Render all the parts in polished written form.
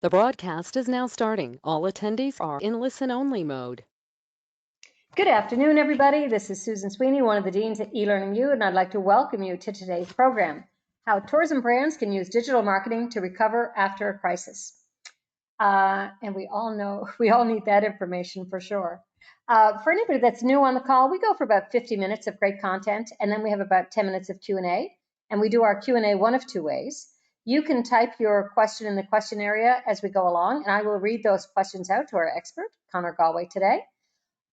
The broadcast is now starting. All attendees are in listen-only mode. Good afternoon, everybody. This is Susan Sweeney, one of the deans at eLearningU, and I'd like to welcome you to today's program, How Tourism Brands Can Use Digital Marketing to Recover After a Crisis. And we all know, we all need that information for sure. For anybody that's new on the call, we go for about 50 minutes of great content, and then we have about 10 minutes of Q&A, and we do our Q&A one of two ways. You can type your question in the question area as we go along, and I will read those questions out to our expert, Connor Galway, today.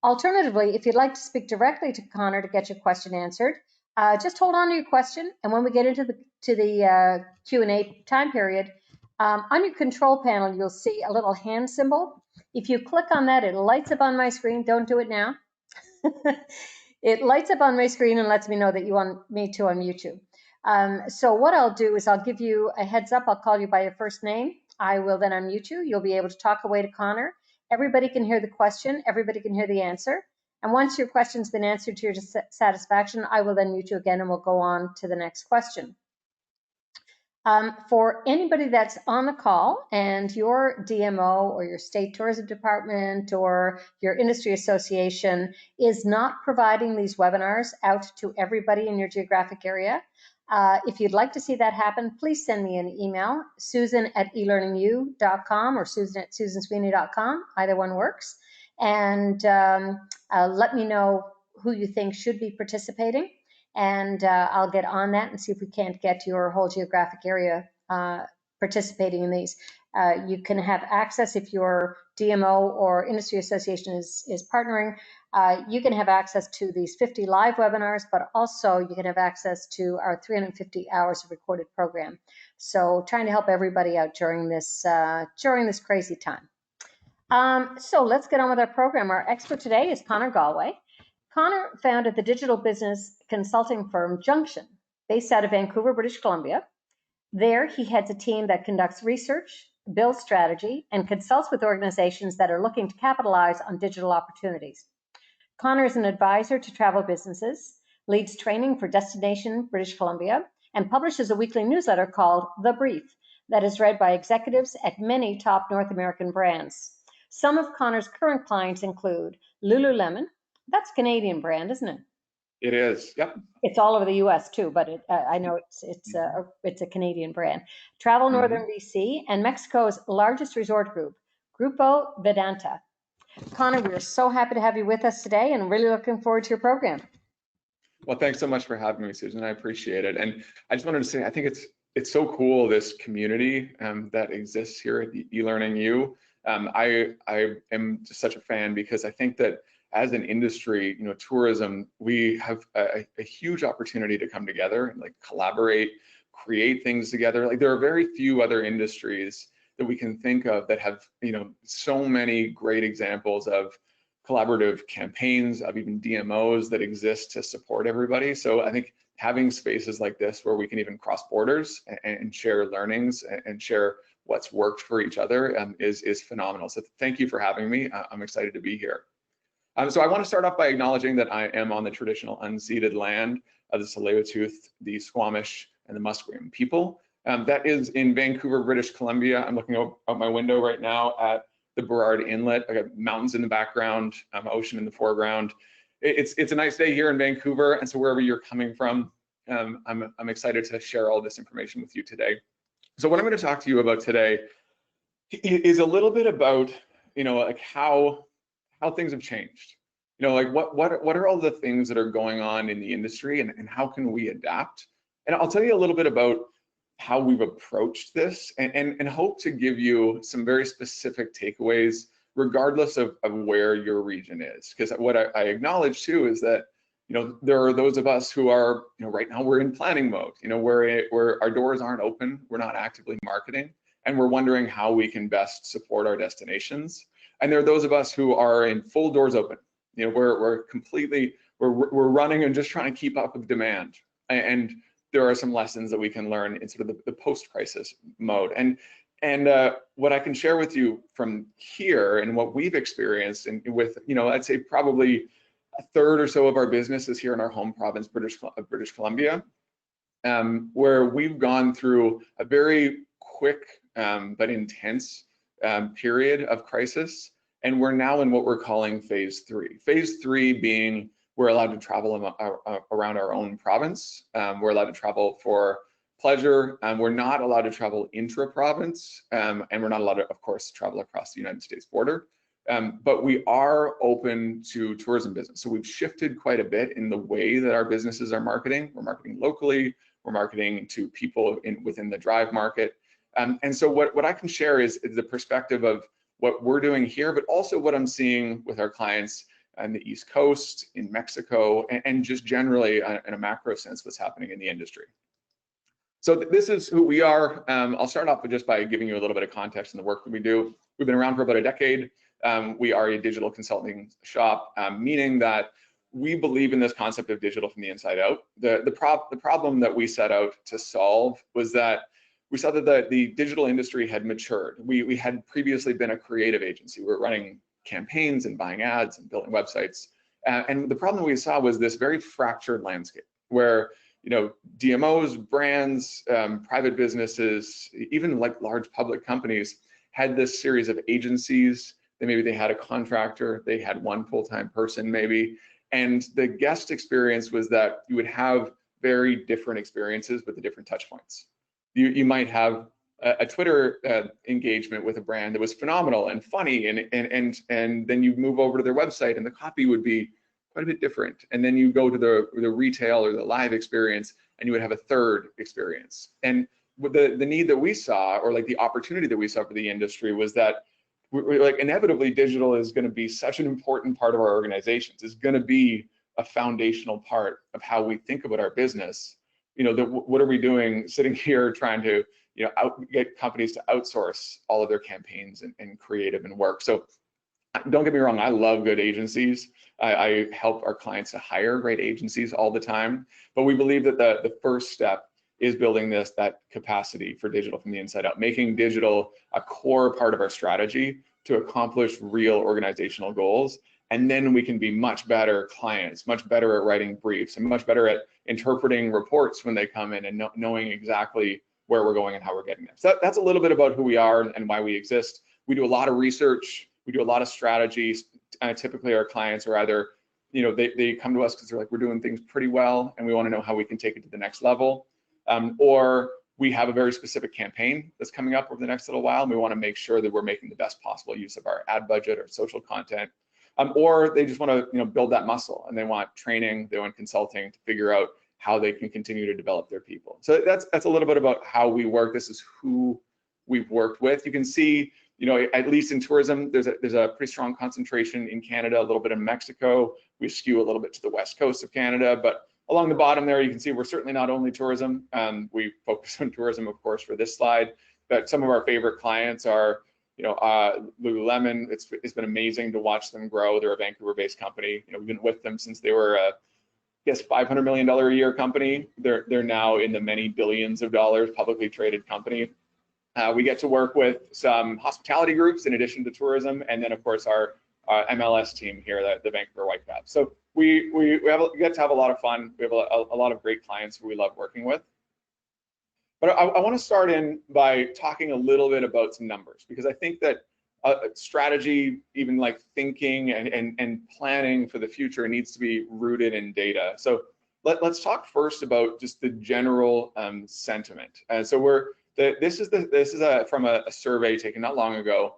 Alternatively, if you'd like to speak directly to Connor to get your question answered, just hold on to your question, and when we get into the Q&A time period, on your control panel, you'll see a little hand symbol. If you click on that, it lights up on my screen. Don't do it now. It lights up on my screen and lets me know that you want me to unmute you. So what I'll do is I'll give you a heads up. I'll call you by your first name. I will then unmute you. You'll be able to talk away to Connor. Everybody can hear the question. Everybody can hear the answer. And once your question's been answered to your satisfaction, I will then mute you again and we'll go on to the next question. For anybody that's on the call and your DMO or your state tourism department or your industry association is not providing these webinars out to everybody in your geographic area, if you'd like to see that happen, please send me an email, susan@elearningu.com or susan@susansweeney.com. Either one works. And let me know who you think should be participating. And I'll get on that and see if we can't get your whole geographic area participating in these. You can have access if your DMO or industry association is partnering. You can have access to these 50 live webinars, but also you can have access to our 350 hours of recorded program. So trying to help everybody out during this crazy time. So let's get on with our program. Our expert today is Connor Galway. Connor founded the digital business consulting firm Junction, based out of Vancouver, British Columbia. There, he heads a team that conducts research, builds strategy, and consults with organizations that are looking to capitalize on digital opportunities. Connor is an advisor to travel businesses, leads training for Destination British Columbia, and publishes a weekly newsletter called The Brief that is read by executives at many top North American brands. Some of Connor's current clients include Lululemon. That's a Canadian brand, isn't it? It is. Yep. It's all over the U.S. too, but I know it's a Canadian brand. Travel Northern BC and Mexico's largest resort group, Grupo Vedanta. Connor, we're so happy to have you with us today, and really looking forward to your program. Well, thanks so much for having me, Susan. I appreciate it. And I just wanted to say, I think it's so cool, this community that exists here at the eLearningU. I am just such a fan because I think that as an industry, tourism, we have a huge opportunity to come together and like collaborate, create things together. Like there are very few other industries that we can think of that have, so many great examples of collaborative campaigns, of even DMOs that exist to support everybody. So I think having spaces like this where we can even cross borders and share learnings and share what's worked for each other is phenomenal. So thank you for having me. I'm excited to be here. So I want to start off by acknowledging that I am on the traditional unceded land of the Tsleil-Waututh, the Squamish, and the Musqueam people. That is in Vancouver, British Columbia. I'm looking out my window right now at the Burrard Inlet. I got mountains in the background, ocean in the foreground. It's a nice day here in Vancouver, and so wherever you're coming from, I'm excited to share all this information with you today. So what I'm going to talk to you about today is a little bit about, like how things have changed. Like what are all the things that are going on in the industry, and how can we adapt? And I'll tell you a little bit about how we've approached this and hope to give you some very specific takeaways regardless of where your region is. Because what I acknowledge too is that, there are those of us who are, right now we're in planning mode, where our doors aren't open, we're not actively marketing, and we're wondering how we can best support our destinations. And there are those of us who are in full doors open. We're running and just trying to keep up with demand. And there are some lessons that we can learn in sort of the post-crisis mode. And what I can share with you from here and what we've experienced, and with, I'd say probably a third or so of our business is here in our home province, British Columbia, where we've gone through a very quick but intense period of crisis, and we're now in what we're calling phase 3. Phase 3 being we're allowed to travel around our own province. We're allowed to travel for pleasure. We're not allowed to travel intra-province, and we're not allowed to, of course, travel across the United States border. But we are open to tourism business. So we've shifted quite a bit in the way that our businesses are marketing. We're marketing locally. We're marketing to people within the drive market. And so what I can share is the perspective of what we're doing here, but also what I'm seeing with our clients on the East Coast, in Mexico, and just generally in a macro sense, what's happening in the industry. So this is who we are. I'll start off with just by giving you a little bit of context in the work that we do. We've been around for about a decade. We are a digital consulting shop, meaning that we believe in this concept of digital from the inside out. The problem that we set out to solve was that we saw that the digital industry had matured. We had previously been a creative agency. We were running campaigns and buying ads and building websites. And the problem we saw was this very fractured landscape where DMOs, brands, private businesses, even like large public companies had this series of agencies. Maybe they had a contractor, they had one full-time person maybe. And the guest experience was that you would have very different experiences with the different touch points. You might have a Twitter engagement with a brand that was phenomenal and funny, and then you move over to their website and the copy would be quite a bit different. And then you go to the retail or the live experience and you would have a third experience. And the need that we saw, or like the opportunity that we saw for the industry, was that like inevitably digital is going to be such an important part of our organizations. It's going to be a foundational part of how we think about our business. What are we doing sitting here trying to get companies to outsource all of their campaigns and creative and work? So don't get me wrong, I love good agencies. I help our clients to hire great agencies all the time, but we believe that the first step is building that capacity for digital from the inside out, making digital a core part of our strategy to accomplish real organizational goals. And then we can be much better clients, much better at writing briefs, and much better at interpreting reports when they come in and knowing exactly where we're going and how we're getting there. So that's a little bit about who we are and why we exist. We do a lot of research. We do a lot of strategies. Typically our clients are either, they come to us because they're like, we're doing things pretty well and we want to know how we can take it to the next level. Or we have a very specific campaign that's coming up over the next little while, and we want to make sure that we're making the best possible use of our ad budget or social content. Or they just want to build that muscle and they want training, they want consulting to figure out how they can continue to develop their people. So that's a little bit about how we work. This is who we've worked with. You can see, at least in tourism, there's a pretty strong concentration in Canada, a little bit in Mexico. We skew a little bit to the west coast of Canada, but along the bottom there, you can see we're certainly not only tourism. We focus on tourism, of course, for this slide, but some of our favorite clients are, Lululemon. It's been amazing to watch them grow. They're a Vancouver-based company. We've been with them since they were $500 million a year company. They're now in the many billions of dollars publicly traded company. We get to work with some hospitality groups in addition to tourism, and then of course our MLS team here, the Vancouver Whitecaps. So we get to have a lot of fun. We have a lot of great clients who we love working with. But I want to start in by talking a little bit about some numbers, because I think that strategy, even like thinking and planning for the future, needs to be rooted in data. So let's talk first about just the general sentiment. So this is from a survey taken not long ago,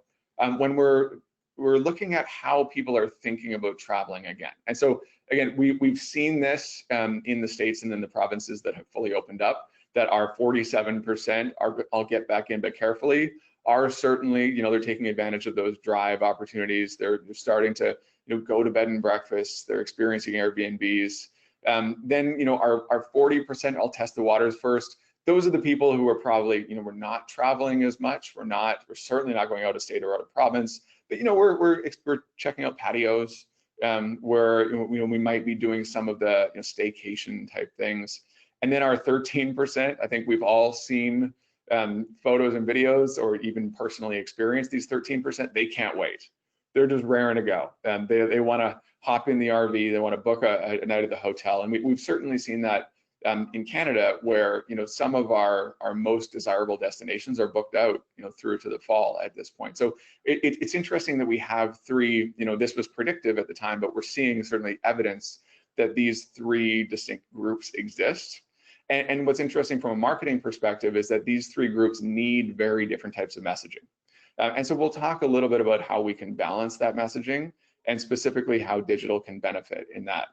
when we're looking at how people are thinking about traveling again. And so again, we've seen this in the states and in the provinces that have fully opened up, that are 47% are, I'll get back in, but carefully, are certainly, they're taking advantage of those drive opportunities. They're starting to, go to bed and breakfast. They're experiencing Airbnbs. Then, our 40%, I'll test the waters first. Those are the people who are probably, we're not traveling as much. We're certainly not going out of state or out of province, but, we're checking out patios, where, we might be doing some of the staycation type things. And then our 13%, I think we've all seen photos and videos, or even personally experienced these 13%. They can't wait. They're just raring to go. They want to hop in the RV. They want to book a night at the hotel. And we've certainly seen that in Canada, where some of our most desirable destinations are booked out through to the fall at this point. So it's interesting that we have three. This was predictive at the time, but we're seeing certainly evidence that these three distinct groups exist. And what's interesting from a marketing perspective is that these three groups need very different types of messaging. And so we'll talk a little bit about how we can balance that messaging and specifically how digital can benefit in that.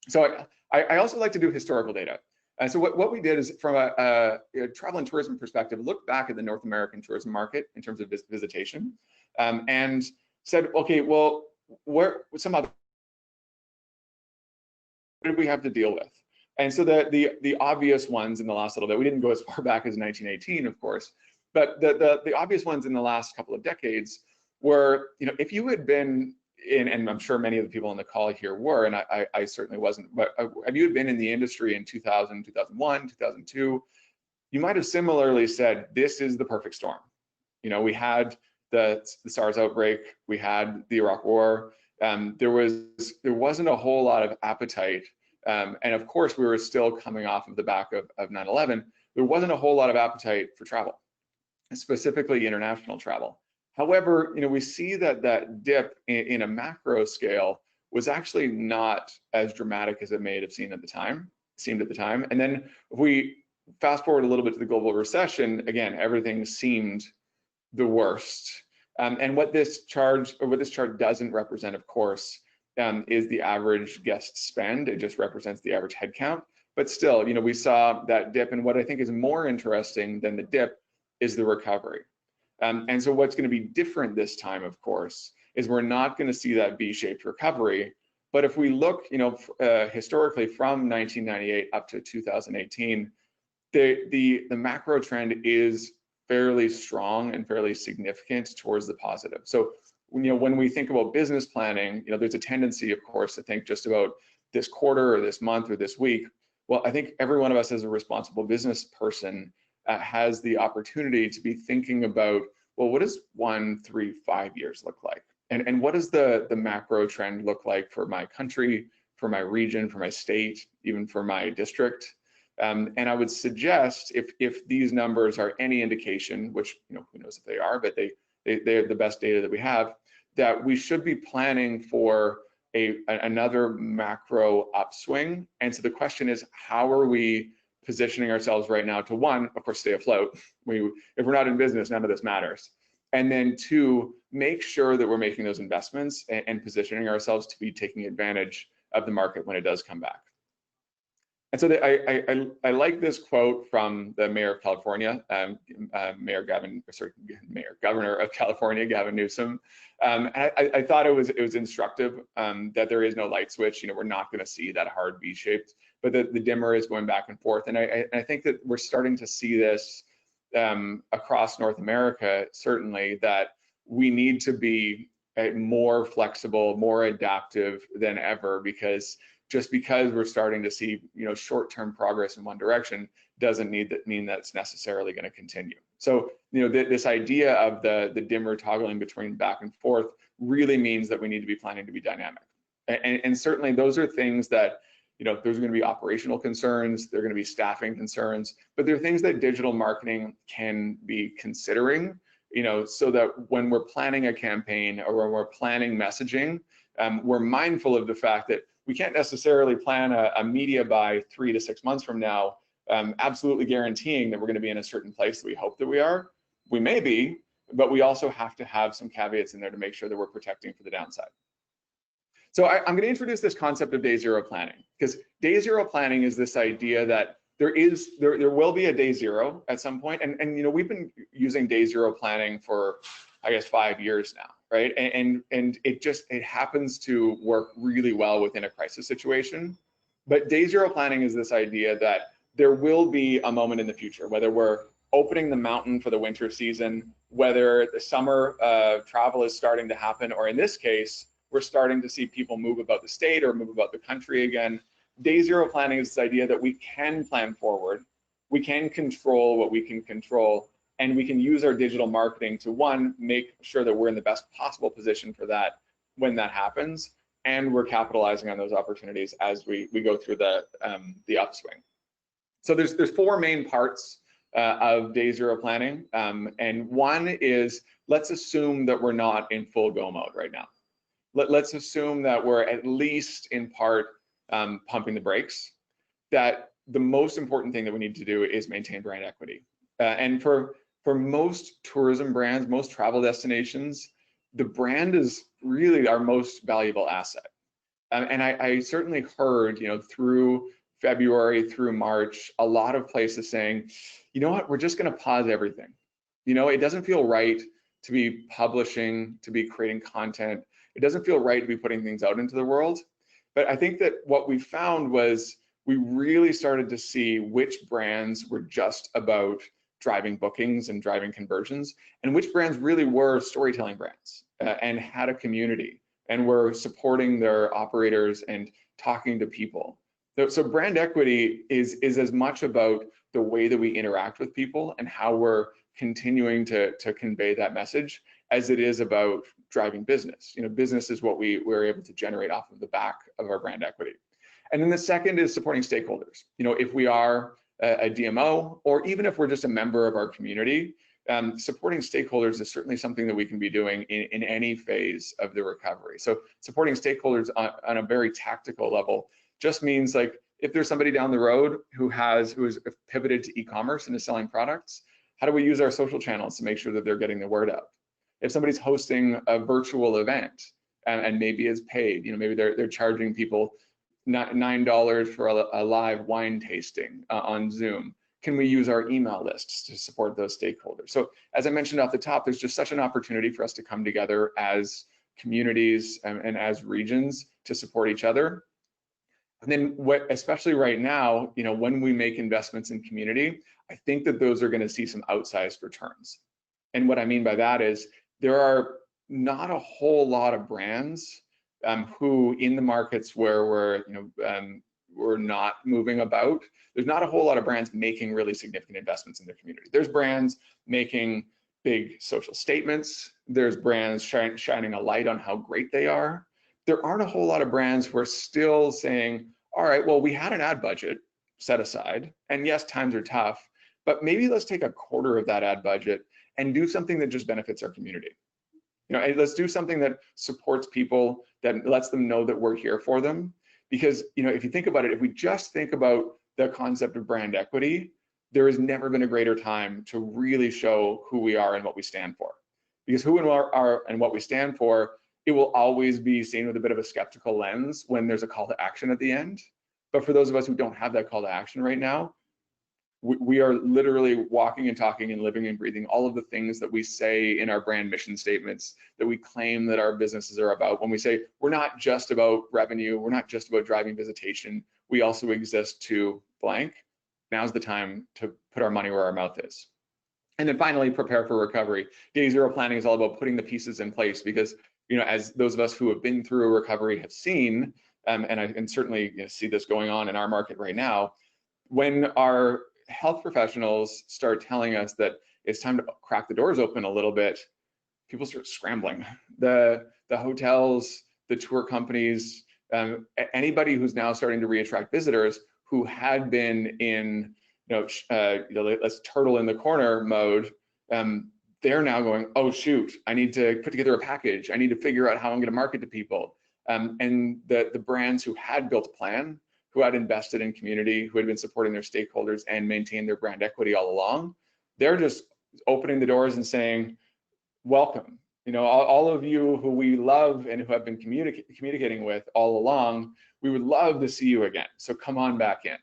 So I also like to do historical data. And so what we did is, from a travel and tourism perspective, look back at the North American tourism market in terms of visitation, and said, okay, well, what did we have to deal with? And so the obvious ones in the last little bit, we didn't go as far back as 1918, of course, but the obvious ones in the last couple of decades were, if you had been in, and I'm sure many of the people on the call here were, and I certainly wasn't, but if you had been in the industry in 2000, 2001, 2002, you might have similarly said, this is the perfect storm. We had the SARS outbreak, we had the Iraq War, there wasn't a whole lot of appetite. And of course, we were still coming off of the back of 9/11. There wasn't a whole lot of appetite for travel, specifically international travel. However, we see that dip in a macro scale was actually not as dramatic as it may have seemed at the time. And then if we fast forward a little bit to the global recession, again, everything seemed the worst. And what this chart doesn't represent, of course, is the average guest spend. It just represents the average head count. But still, we saw that dip. And what I think is more interesting than the dip is the recovery. And so what's going to be different this time, of course, is we're not going to see that V-shaped recovery. But if we look, historically from 1998 up to 2018, the macro trend is fairly strong and fairly significant towards the positive. So when we think about business planning, there's a tendency, of course, to think just about this quarter or this month or this week. Well, I think every one of us as a responsible business person has the opportunity to be thinking about, well, what does 1, 3, 5 years look like? And what does the macro trend look like for my country, for my region, for my state, even for my district? And I would suggest, if these numbers are any indication, which who knows if they are, but they're the best data that we have, that we should be planning for another macro upswing. And so the question is, how are we positioning ourselves right now to, one, of course, stay afloat. If we're not in business, none of this matters. And then two, make sure that we're making those investments and positioning ourselves to be taking advantage of the market when it does come back. And so I like this quote from the Mayor of California, Governor of California, Gavin Newsom. And I thought it was instructive that there is no light switch. We're not going to see that hard V-shaped, but the dimmer is going back and forth. And I think that we're starting to see this across North America, certainly, that we need to be more flexible, more adaptive than ever, because just because we're starting to see short-term progress in one direction doesn't mean that's necessarily going to continue. So this idea of the dimmer toggling between back and forth really means that we need to be planning to be dynamic. And certainly those are things that there's going to be operational concerns, there are going to be staffing concerns, but there are things that digital marketing can be considering, so that when we're planning a campaign or when we're planning messaging, we're mindful of the fact that we can't necessarily plan a media buy 3 to 6 months from now, absolutely guaranteeing that we're going to be in a certain place that we hope that we are. We may be, but we also have to have some caveats in there to make sure that we're protecting for the downside. So I'm going to introduce this concept of day zero planning, because day zero planning is this idea that there will be a day zero at some point, and we've been using day zero planning for, I guess, 5 years now. Right, and it happens to work really well within a crisis situation. But day zero planning is this idea that there will be a moment in the future, whether we're opening the mountain for the winter season, whether the summer travel is starting to happen, or in this case, we're starting to see people move about the state or move about the country again. Day zero planning is this idea that we can plan forward, we can control what we can control, and we can use our digital marketing to, one, make sure that we're in the best possible position for that when that happens, and we're capitalizing on those opportunities as we go through the upswing. So there's four main parts of day zero planning. And one is, let's assume that we're not in full go mode right now. Let's assume that we're at least in part pumping the brakes, that the most important thing that we need to do is maintain brand equity. And for most tourism brands, most travel destinations, the brand is really our most valuable asset. And I certainly heard, through February, through March, a lot of places saying, you know what, we're just going to pause everything. It doesn't feel right to be publishing, to be creating content. It doesn't feel right to be putting things out into the world. But I think that what we found was we really started to see which brands were just about driving bookings and driving conversions, and which brands really were storytelling brands and had a community and were supporting their operators and talking to people. So brand equity is as much about the way that we interact with people and how we're continuing to convey that message as it is about driving business. Business is what we're able to generate off of the back of our brand equity. And then the second is supporting stakeholders. If we are a DMO, or even if we're just a member of our community, supporting stakeholders is certainly something that we can be doing in any phase of the recovery. So supporting stakeholders on a very tactical level just means, like, if there's somebody down the road who is pivoted to e-commerce and is selling products, how do we use our social channels to make sure that they're getting the word out? If somebody's hosting a virtual event and maybe is paid, maybe they're charging people $9 for a live wine tasting on Zoom, can we use our email lists to support those stakeholders? So as I mentioned off the top, there's just such an opportunity for us to come together as communities and as regions to support each other. And then especially right now, when we make investments in community, I think that those are going to see some outsized returns. And what I mean by that is there are not a whole lot of brands who, in the markets where we're not moving about, there's not a whole lot of brands making really significant investments in their community. There's brands making big social statements. There's brands shining a light on how great they are. There aren't a whole lot of brands who are still saying, all right, well, we had an ad budget set aside, and yes, times are tough, but maybe let's take a quarter of that ad budget and do something that just benefits our community. Let's do something that supports people, that lets them know that we're here for them. Because, if you think about it, if we just think about the concept of brand equity, there has never been a greater time to really show who we are and what we stand for. Because who we are and what we stand for, it will always be seen with a bit of a skeptical lens when there's a call to action at the end. But for those of us who don't have that call to action right now, we are literally walking and talking and living and breathing all of the things that we say in our brand mission statements, that we claim that our businesses are about. When we say we're not just about revenue, we're not just about driving visitation, we also exist to blank. Now's the time to put our money where our mouth is. And then finally, prepare for recovery. Day zero planning is all about putting the pieces in place, because as those of us who have been through a recovery have seen, and I can certainly see this going on in our market right now, when our health professionals start telling us that it's time to crack the doors open a little bit, people start scrambling. The hotels, the tour companies, anybody who's now starting to reattract visitors who had been in, let's turtle in the corner mode, they're now going, oh shoot, I need to put together a package. I need to figure out how I'm going to market to people. And the brands who had built a plan, who had invested in community, who had been supporting their stakeholders and maintained their brand equity all along, they're just opening the doors and saying, welcome. All of you who we love and who have been communicating with all along, we would love to see you again. So come on back in.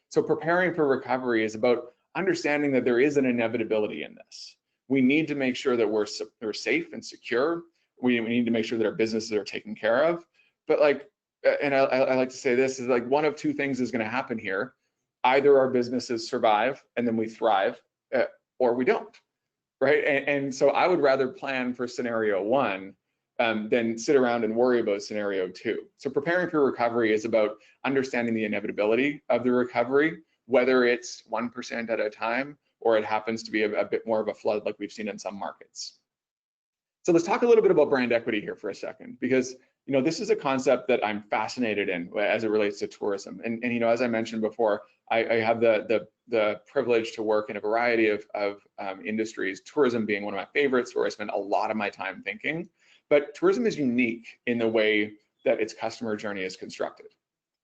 So preparing for recovery is about understanding that there is an inevitability in this. We need to make sure that we're safe and secure. We need to make sure that our businesses are taken care of. But and I like to say this is like one of two things is going to happen here. Either our businesses survive and then we thrive, or we don't, right? And so I would rather plan for scenario one than sit around and worry about scenario two. So preparing for recovery is about understanding the inevitability of the recovery, whether it's 1% at a time or it happens to be a bit more of a flood like we've seen in some markets. So let's talk a little bit about brand equity here for a second, because this is a concept that I'm fascinated in as it relates to tourism. And as I mentioned before, I have the privilege to work in a variety of industries, tourism being one of my favorites, where I spend a lot of my time thinking. But tourism is unique in the way that its customer journey is constructed,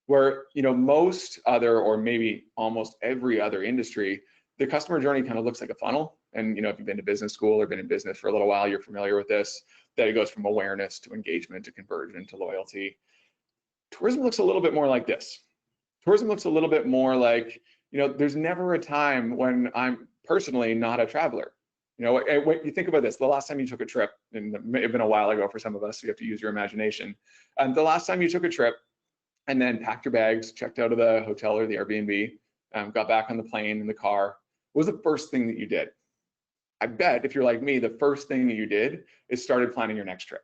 where most other, or maybe almost every other industry, the customer journey kind of looks like a funnel. And if you've been to business school or been in business for a little while, you're familiar with this, that it goes from awareness to engagement to conversion to loyalty. Tourism looks a little bit more like this. Tourism looks a little bit more like, there's never a time when I'm personally not a traveler. When you think about this, the last time you took a trip, and it may have been a while ago for some of us, so you have to use your imagination. The last time you took a trip and then packed your bags, checked out of the hotel or the Airbnb, got back on the plane in the car, what was the first thing that you did? I bet if you're like me, the first thing that you did is started planning your next trip.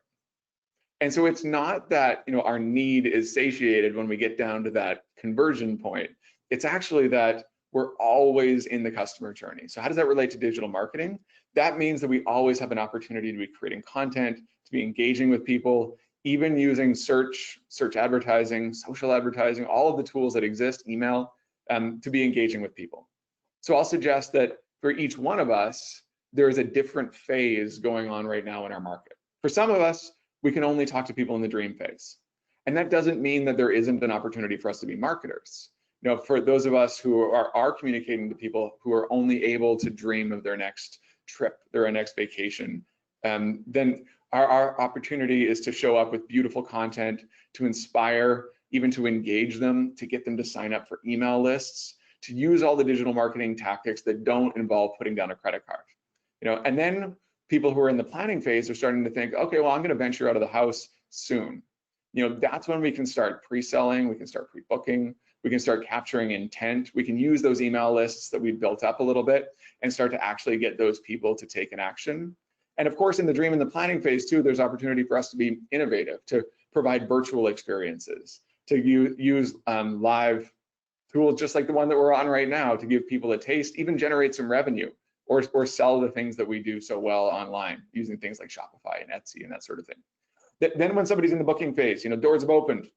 And so it's not that our need is satiated when we get down to that conversion point. It's actually that we're always in the customer journey. So how does that relate to digital marketing? That means that we always have an opportunity to be creating content, to be engaging with people, even using search advertising, social advertising, all of the tools that exist, email, to be engaging with people. So I'll suggest that for each one of us, there is a different phase going on right now in our market. For some of us, we can only talk to people in the dream phase. And that doesn't mean that there isn't an opportunity for us to be marketers. For those of us who are communicating to people who are only able to dream of their next trip, their next vacation, then our opportunity is to show up with beautiful content, to inspire, even to engage them, to get them to sign up for email lists, to use all the digital marketing tactics that don't involve putting down a credit card. And then people who are in the planning phase are starting to think, okay, well, I'm going to venture out of the house soon. That's when we can start pre-selling, we can start pre-booking, we can start capturing intent. We can use those email lists that we've built up a little bit and start to actually get those people to take an action. And of course, in the dream and the planning phase too, there's opportunity for us to be innovative, to provide virtual experiences, to use live tools just like the one that we're on right now to give people a taste, even generate some revenue, or sell the things that we do so well online using things like Shopify and Etsy and that sort of thing. Then when somebody's in the booking phase, doors have opened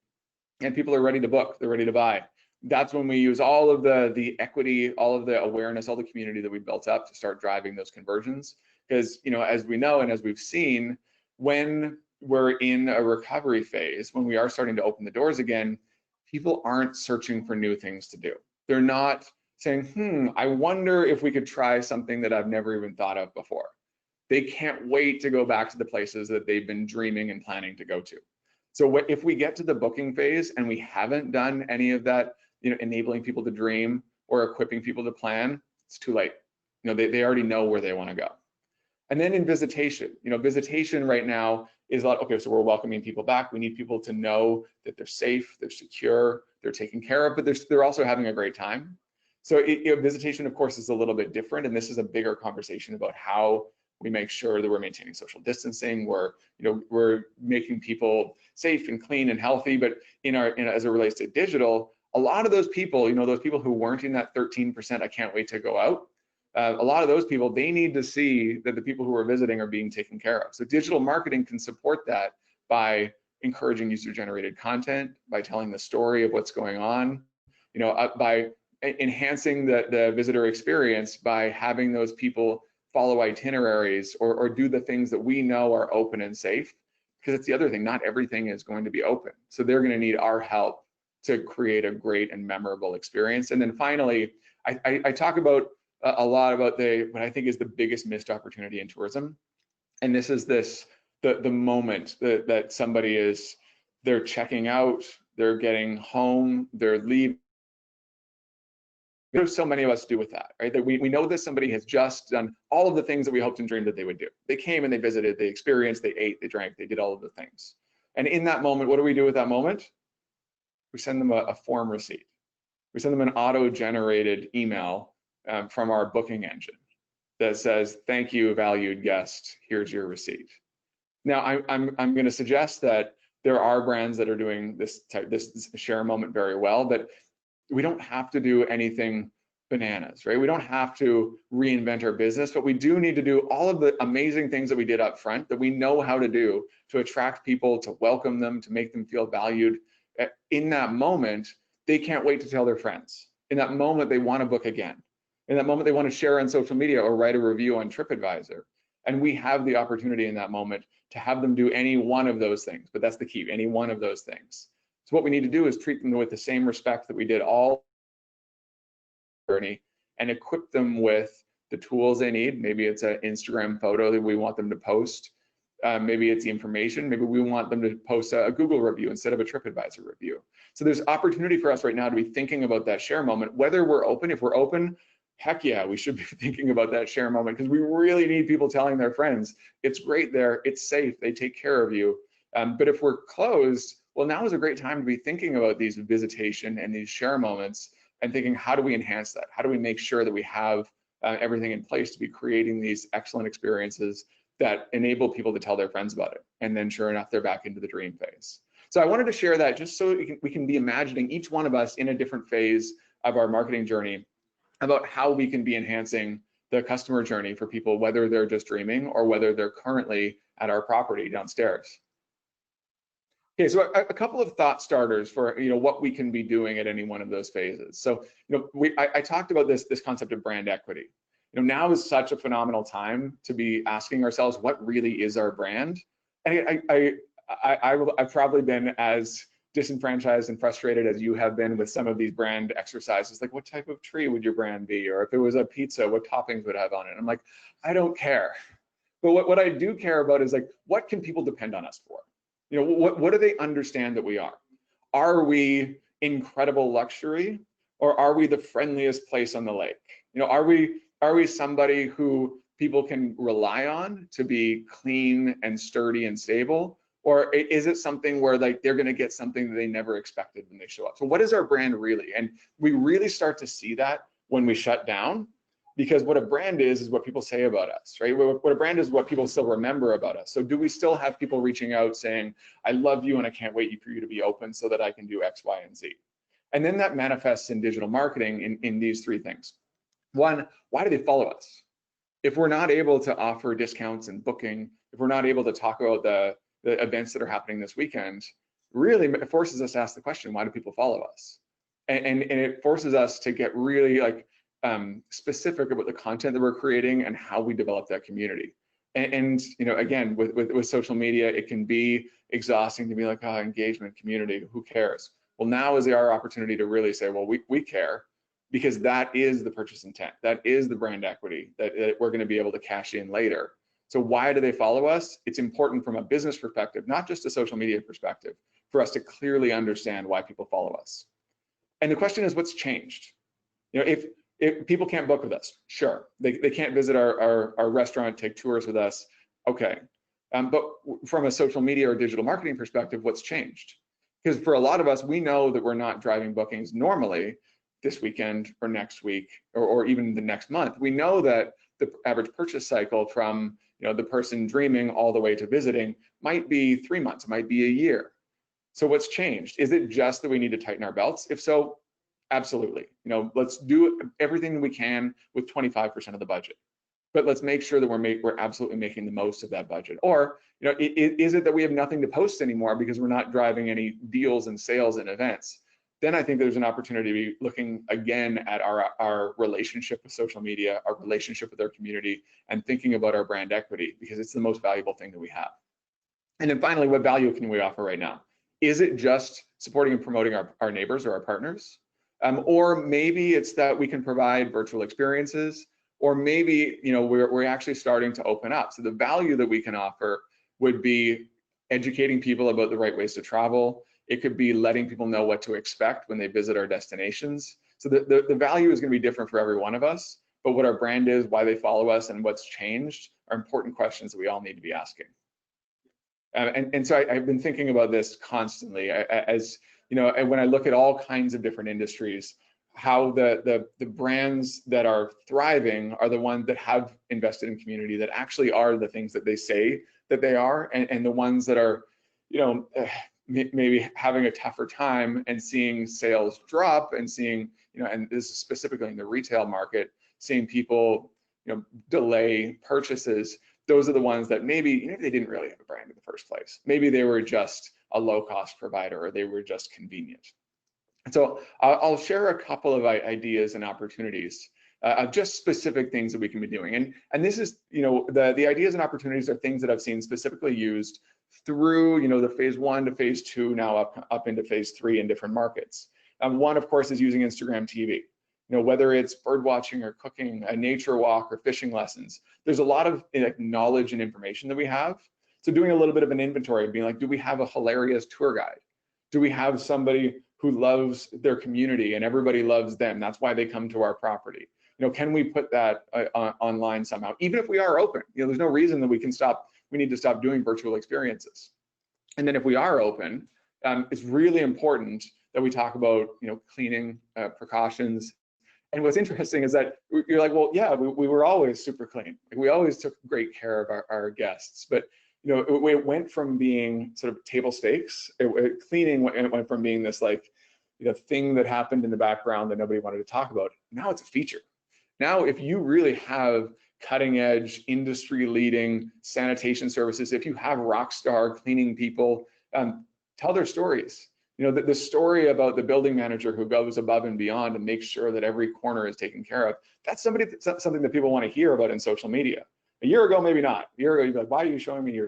and people are ready to book, they're ready to buy. That's when we use all of the equity, all of the awareness, all the community that we built up to start driving those conversions. Because as we know and as we've seen, when we're in a recovery phase, when we are starting to open the doors again, people aren't searching for new things to do. They're not saying, I wonder if we could try something that I've never even thought of before. They can't wait to go back to the places that they've been dreaming and planning to go to. So if we get to the booking phase and we haven't done any of that, enabling people to dream or equipping people to plan, it's too late. They already know where they want to go. And then in visitation, visitation right now is a lot, okay, so we're welcoming people back. We need people to know that they're safe, they're secure, they're taken care of, but they're also having a great time. So visitation, of course, is a little bit different, and this is a bigger conversation about how we make sure that we're maintaining social distancing, we're making people safe and clean and healthy. But as it relates to digital, a lot of those people, those people who weren't in that 13%, I can't wait to go out, a lot of those people, they need to see that the people who are visiting are being taken care of. So digital marketing can support that by encouraging user-generated content, by telling the story of what's going on, by enhancing the visitor experience, by having those people follow itineraries or do the things that we know are open and safe. Because it's the other thing, not everything is going to be open. So they're going to need our help to create a great and memorable experience. And then finally, I talk about a lot about what I think is the biggest missed opportunity in tourism. And this is the moment that somebody they're checking out, they're getting home, they're leaving. There's so many of us do with that, right? That we know that somebody has just done all of the things that we hoped and dreamed that they would do. They came and they visited, they experienced, they ate, they drank, they did all of the things. And in that moment, what do we do with that moment? We send them a form receipt. We send them an auto-generated email from our booking engine that says, "Thank you, valued guest. Here's your receipt." Now, I'm going to suggest that there are brands that are doing this share moment very well, but we don't have to do anything bananas, right? We don't have to reinvent our business, but we do need to do all of the amazing things that we did up front that we know how to do to attract people, to welcome them, to make them feel valued. In that moment, they can't wait to tell their friends. In that moment, they want to book again. In that moment, they want to share on social media or write a review on TripAdvisor. And we have the opportunity in that moment to have them do any one of those things, but that's the key, any one of those things. So what we need to do is treat them with the same respect that we did all journey and equip them with the tools they need. Maybe it's an Instagram photo that we want them to post. Maybe it's the information. Maybe we want them to post a Google review instead of a TripAdvisor review. So there's opportunity for us right now to be thinking about that share moment, whether we're open. If we're open, heck yeah, we should be thinking about that share moment because we really need people telling their friends, it's great there, it's safe, they take care of you. But if we're closed, well, now is a great time to be thinking about these visitation and these share moments and thinking, how do we enhance that? How do we make sure that we have everything in place to be creating these excellent experiences that enable people to tell their friends about it? And then sure enough, they're back into the dream phase. So I wanted to share that just so we can be imagining each one of us in a different phase of our marketing journey about how we can be enhancing the customer journey for people, whether they're just dreaming or whether they're currently at our property downstairs. Okay, so a couple of thought starters for what we can be doing at any one of those phases. So I talked about this concept of brand equity. Now is such a phenomenal time to be asking ourselves, what really is our brand? And I've probably been as disenfranchised and frustrated as you have been with some of these brand exercises, like what type of tree would your brand be? Or if it was a pizza, what toppings would it have on it? I'm like, I don't care. But what I do care about is like, what can people depend on us for? What do they understand that we are? Are we incredible luxury, or are we the friendliest place on the lake? Are we somebody who people can rely on to be clean and sturdy and stable? Or is it something where like they're going to get something that they never expected when they show up? So what is our brand really? And we really start to see that when we shut down, because what a brand is what people say about us, right? What a brand is what people still remember about us. So do we still have people reaching out saying, I love you and I can't wait for you to be open so that I can do X, Y, and Z? And then that manifests in digital marketing in these three things. One, why do they follow us? If we're not able to offer discounts and booking, if we're not able to talk about the events that are happening this weekend, really it forces us to ask the question, why do people follow us? And it forces us to get really like specific about the content that we're creating and how we develop that community. And again, with social media, it can be exhausting to be like, oh, engagement, community, who cares? Well, now is our opportunity to really say, well, we care, because that is the purchase intent. That is the brand equity that we're going to be able to cash in later. So why do they follow us? It's important from a business perspective, not just a social media perspective, for us to clearly understand why people follow us. And the question is, what's changed? If people can't book with us, sure, they can't visit our restaurant, take tours with us, okay. But from a social media or digital marketing perspective, what's changed? Because for a lot of us, we know that we're not driving bookings normally this weekend or next week or even the next month. We know that the average purchase cycle from the person dreaming all the way to visiting might be 3 months, it might be a year. So what's changed? Is it just that we need to tighten our belts? If so, absolutely. Let's do everything we can with 25% of the budget. But let's make sure that we're absolutely making the most of that budget. Or, is it that we have nothing to post anymore because we're not driving any deals and sales and events? Then I think there's an opportunity to be looking again at our relationship with social media, our relationship with our community, and thinking about our brand equity, because it's the most valuable thing that we have. And then finally, what value can we offer right now? Is it just supporting and promoting our neighbors or our partners? Or maybe it's that we can provide virtual experiences, or maybe we're actually starting to open up. So the value that we can offer would be educating people about the right ways to travel. It could be letting people know what to expect when they visit our destinations. So the value is going to be different for every one of us, but what our brand is, why they follow us, and what's changed are important questions that we all need to be asking. And so I've been thinking about this constantly, as when I look at all kinds of different industries, how the brands that are thriving are the ones that have invested in community, that actually are the things that they say that they are, and the ones that are maybe having a tougher time and seeing sales drop and seeing and this is specifically in the retail market, seeing people, delay purchases. Those are the ones that maybe they didn't really have a brand in the first place. Maybe they were just a low-cost provider, or they were just convenient. And so I'll share a couple of ideas and opportunities of just specific things that we can be doing. And this is, the ideas and opportunities are things that I've seen specifically used through, the phase 1 to phase 2, now up into phase 3 in different markets. One, of course, is using Instagram TV. Whether it's bird watching or cooking, a nature walk or fishing lessons, there's a lot of knowledge and information that we have. So doing a little bit of an inventory, being like, do we have a hilarious tour guide? Do we have somebody who loves their community and everybody loves them? That's why they come to our property. Can we put that online somehow? Even if we are open, there's no reason that we need to stop doing virtual experiences. And then if we are open, it's really important that we talk about, cleaning precautions. And what's interesting is that you're like, well, yeah, we were always super clean. We always took great care of our guests, but it went from being sort of table stakes. Cleaning went from being this thing that happened in the background that nobody wanted to talk about. Now it's a feature. Now, if you really have cutting edge, industry leading sanitation services, if you have rock star cleaning people, tell their stories. The story about the building manager who goes above and beyond and makes sure that every corner is taken care of, that's something that people want to hear about in social media. A year ago, maybe not. A year ago, you'd be like, why are you showing me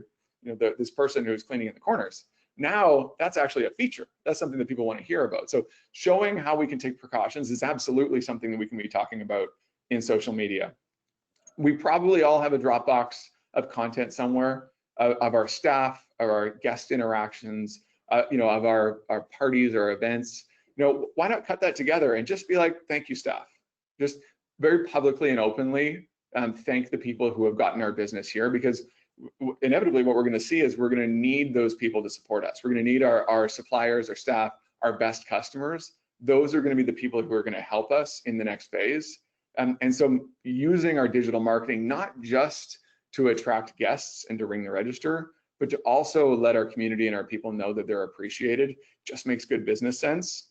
this person who's cleaning in the corners? Now, that's actually a feature. That's something that people want to hear about. So showing how we can take precautions is absolutely something that we can be talking about in social media. We probably all have a Dropbox of content somewhere of our staff, of our guest interactions, of our parties or events. Why not cut that together and just be like, thank you, staff. Just very publicly and openly thank the people who have gotten our business here, because inevitably what we're going to see is we're going to need those people to support us. We're going to need our suppliers, our staff, our best customers. Those are going to be the people who are going to help us in the next phase. And so using our digital marketing, not just to attract guests and to ring the register, but to also let our community and our people know that they're appreciated, just makes good business sense.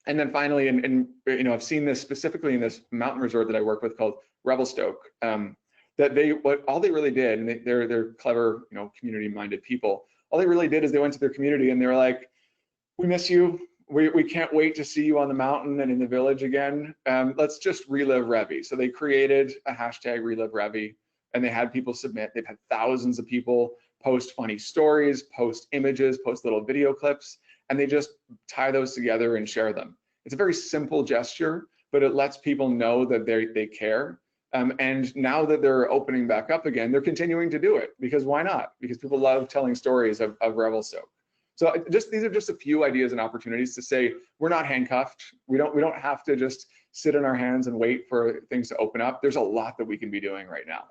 And then finally, and I've seen this specifically in this mountain resort that I work with called Revelstoke, that all they really did, and they're clever, community-minded people. All they really did is they went to their community and they were like, "We miss you. We can't wait to see you on the mountain and in the village again. Let's just relive Revi." So they created a hashtag Relive Revi, and they had people submit. They've had thousands of people post funny stories, post images, post little video clips, and they just tie those together and share them. It's a very simple gesture, but it lets people know that they care. And now that they're opening back up again, they're continuing to do it, because why not? Because people love telling stories of Revelstoke. So these are just a few ideas and opportunities to say we're not handcuffed. We don't have to just sit in our hands and wait for things to open up. There's a lot that we can be doing right now.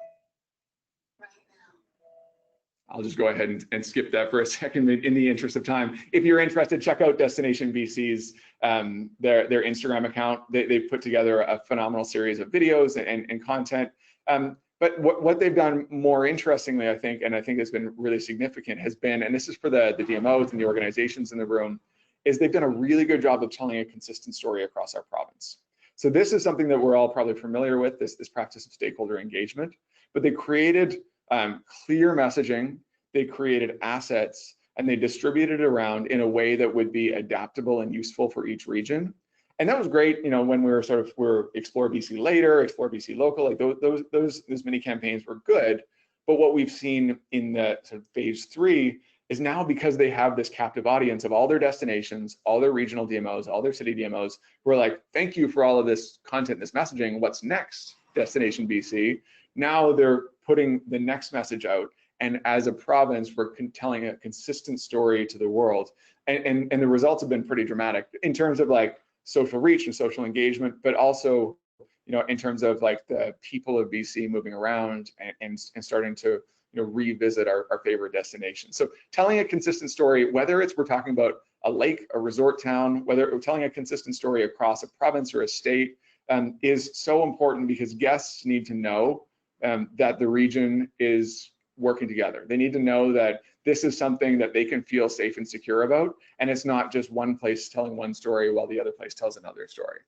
I'll just go ahead and skip that for a second in the interest of time. If you're interested, check out Destination BC's their Instagram account. They've put together a phenomenal series of videos and content. But what they've done more interestingly, I think has been really significant, has been, and this is for the DMOs and the organizations in the room, is they've done a really good job of telling a consistent story across our province. So this is something that we're all probably familiar with, this practice of stakeholder engagement, but they created clear messaging, they created assets, and they distributed it around in a way that would be adaptable and useful for each region. And that was great, when we were Explore BC Later, Explore BC Local, like those mini campaigns were good. But what we've seen in the sort of phase 3 is now, because they have this captive audience of all their destinations, all their regional DMOs, all their city DMOs, who are like, thank you for all of this content, this messaging, what's next, Destination BC? Now they're putting the next message out. And as a province, we're telling a consistent story to the world. And the results have been pretty dramatic in terms of like social reach and social engagement, but also, in terms of like the people of BC moving around and starting to, revisit our favorite destinations. So telling a consistent story, whether we're talking about a lake, a resort town, whether we're telling a consistent story across a province or a state, is so important, because guests need to know that the region is working together. They need to know that this is something that they can feel safe and secure about, and it's not just one place telling one story while the other place tells another story.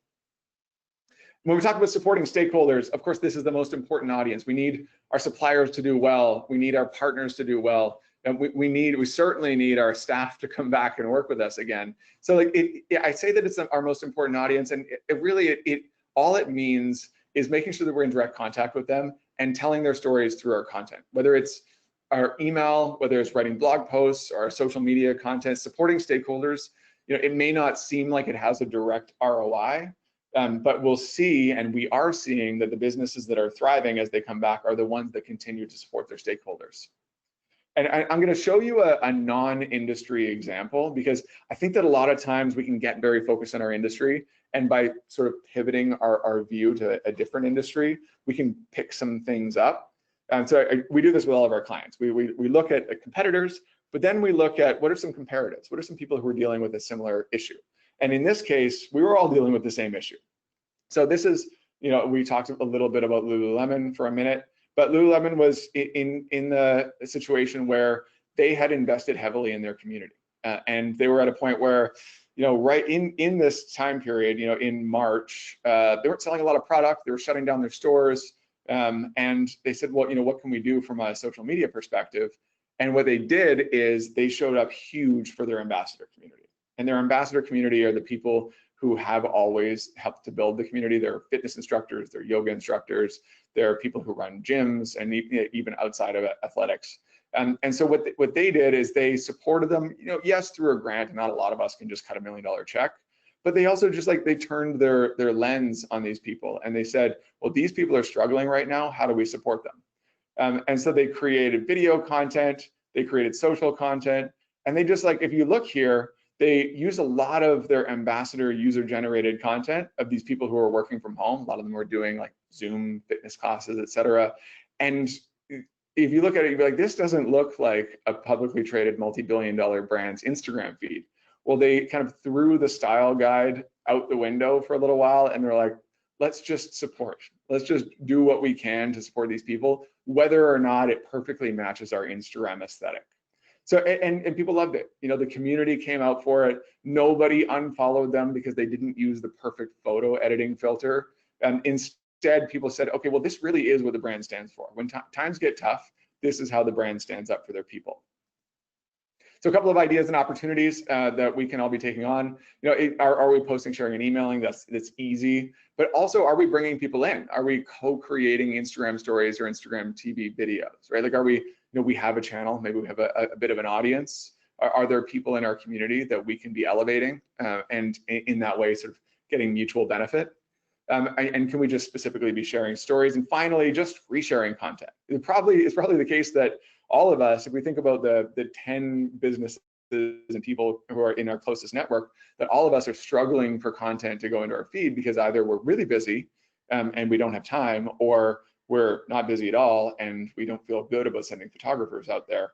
When we talk about supporting stakeholders, of course, this is the most important audience. We need our suppliers to do well. We need our partners to do well. And we certainly need our staff to come back and work with us again. So like I say that it's our most important audience, and all it means is making sure that we're in direct contact with them and telling their stories through our content, whether it's our email, whether it's writing blog posts or our social media content, supporting stakeholders. It may not seem like it has a direct ROI, but we'll see, and we are seeing, that the businesses that are thriving as they come back are the ones that continue to support their stakeholders. And I'm going to show you a non-industry example, because I think that a lot of times we can get very focused on our industry, and by sort of pivoting our view to a different industry, we can pick some things up. And so we do this with all of our clients. We look at competitors, but then we look at what are some comparatives? What are some people who are dealing with a similar issue? And in this case, we were all dealing with the same issue. So this is, we talked a little bit about Lululemon for a minute, but Lululemon was in the situation where they had invested heavily in their community. And they were at a point where, right in this time period, in March, they weren't selling a lot of product. They were shutting down their stores. And they said, well, what can we do from a social media perspective? And what they did is they showed up huge for their ambassador community. And their ambassador community are the people who have always helped to build the community. They're fitness instructors, they're yoga instructors, they're people who run gyms, and even outside of athletics. And so what they did is they supported them, yes, through a grant, and not a lot of us can just cut $1 million check, but they also they turned their lens on these people, and they said, well, these people are struggling right now, how do we support them? And so they created video content, they created social content, and they just if you look here, they use a lot of their ambassador user-generated content of these people who are working from home. A lot of them were doing Zoom fitness classes, et cetera. And if you look at it, you'd be like, this doesn't look like a publicly traded multi-billion-dollar brand's Instagram feed. Well, they kind of threw the style guide out the window for a little while, and they're like, let's just support. Let's just do what we can to support these people, whether or not it perfectly matches our Instagram aesthetic. So, and people loved it. The community came out for it. Nobody unfollowed them because they didn't use the perfect photo editing filter. Instead, people said, okay, well, this really is what the brand stands for. When times get tough, this is how the brand stands up for their people. So a couple of ideas and opportunities that we can all be taking on. Are we posting, sharing, and emailing? That's easy. But also, are we bringing people in? Are we co-creating Instagram stories or Instagram TV videos, right? Are we, we have a channel, maybe we have a bit of an audience. Are there people in our community that we can be elevating and in that way sort of getting mutual benefit? And can we just specifically be sharing stories? And finally, just resharing content. It's probably the case that all of us, if we think about the 10 businesses and people who are in our closest network, that all of us are struggling for content to go into our feed because either we're really busy and we don't have time, or we're not busy at all and we don't feel good about sending photographers out there.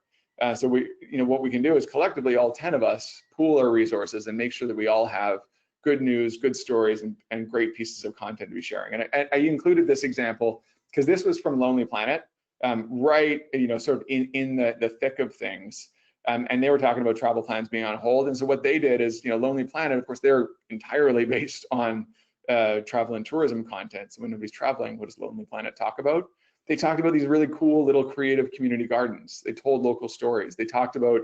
So what we can do is collectively, all 10 of us, pool our resources and make sure that we all have good news, good stories, and great pieces of content to be sharing. And I included this example because this was from Lonely Planet, right, sort of in the thick of things. And they were talking about travel plans being on hold. And so what they did is, Lonely Planet, of course, they're entirely based on travel and tourism content. So when nobody's traveling, what does Lonely Planet talk about? They talked about these really cool little creative community gardens. They told local stories. They talked about,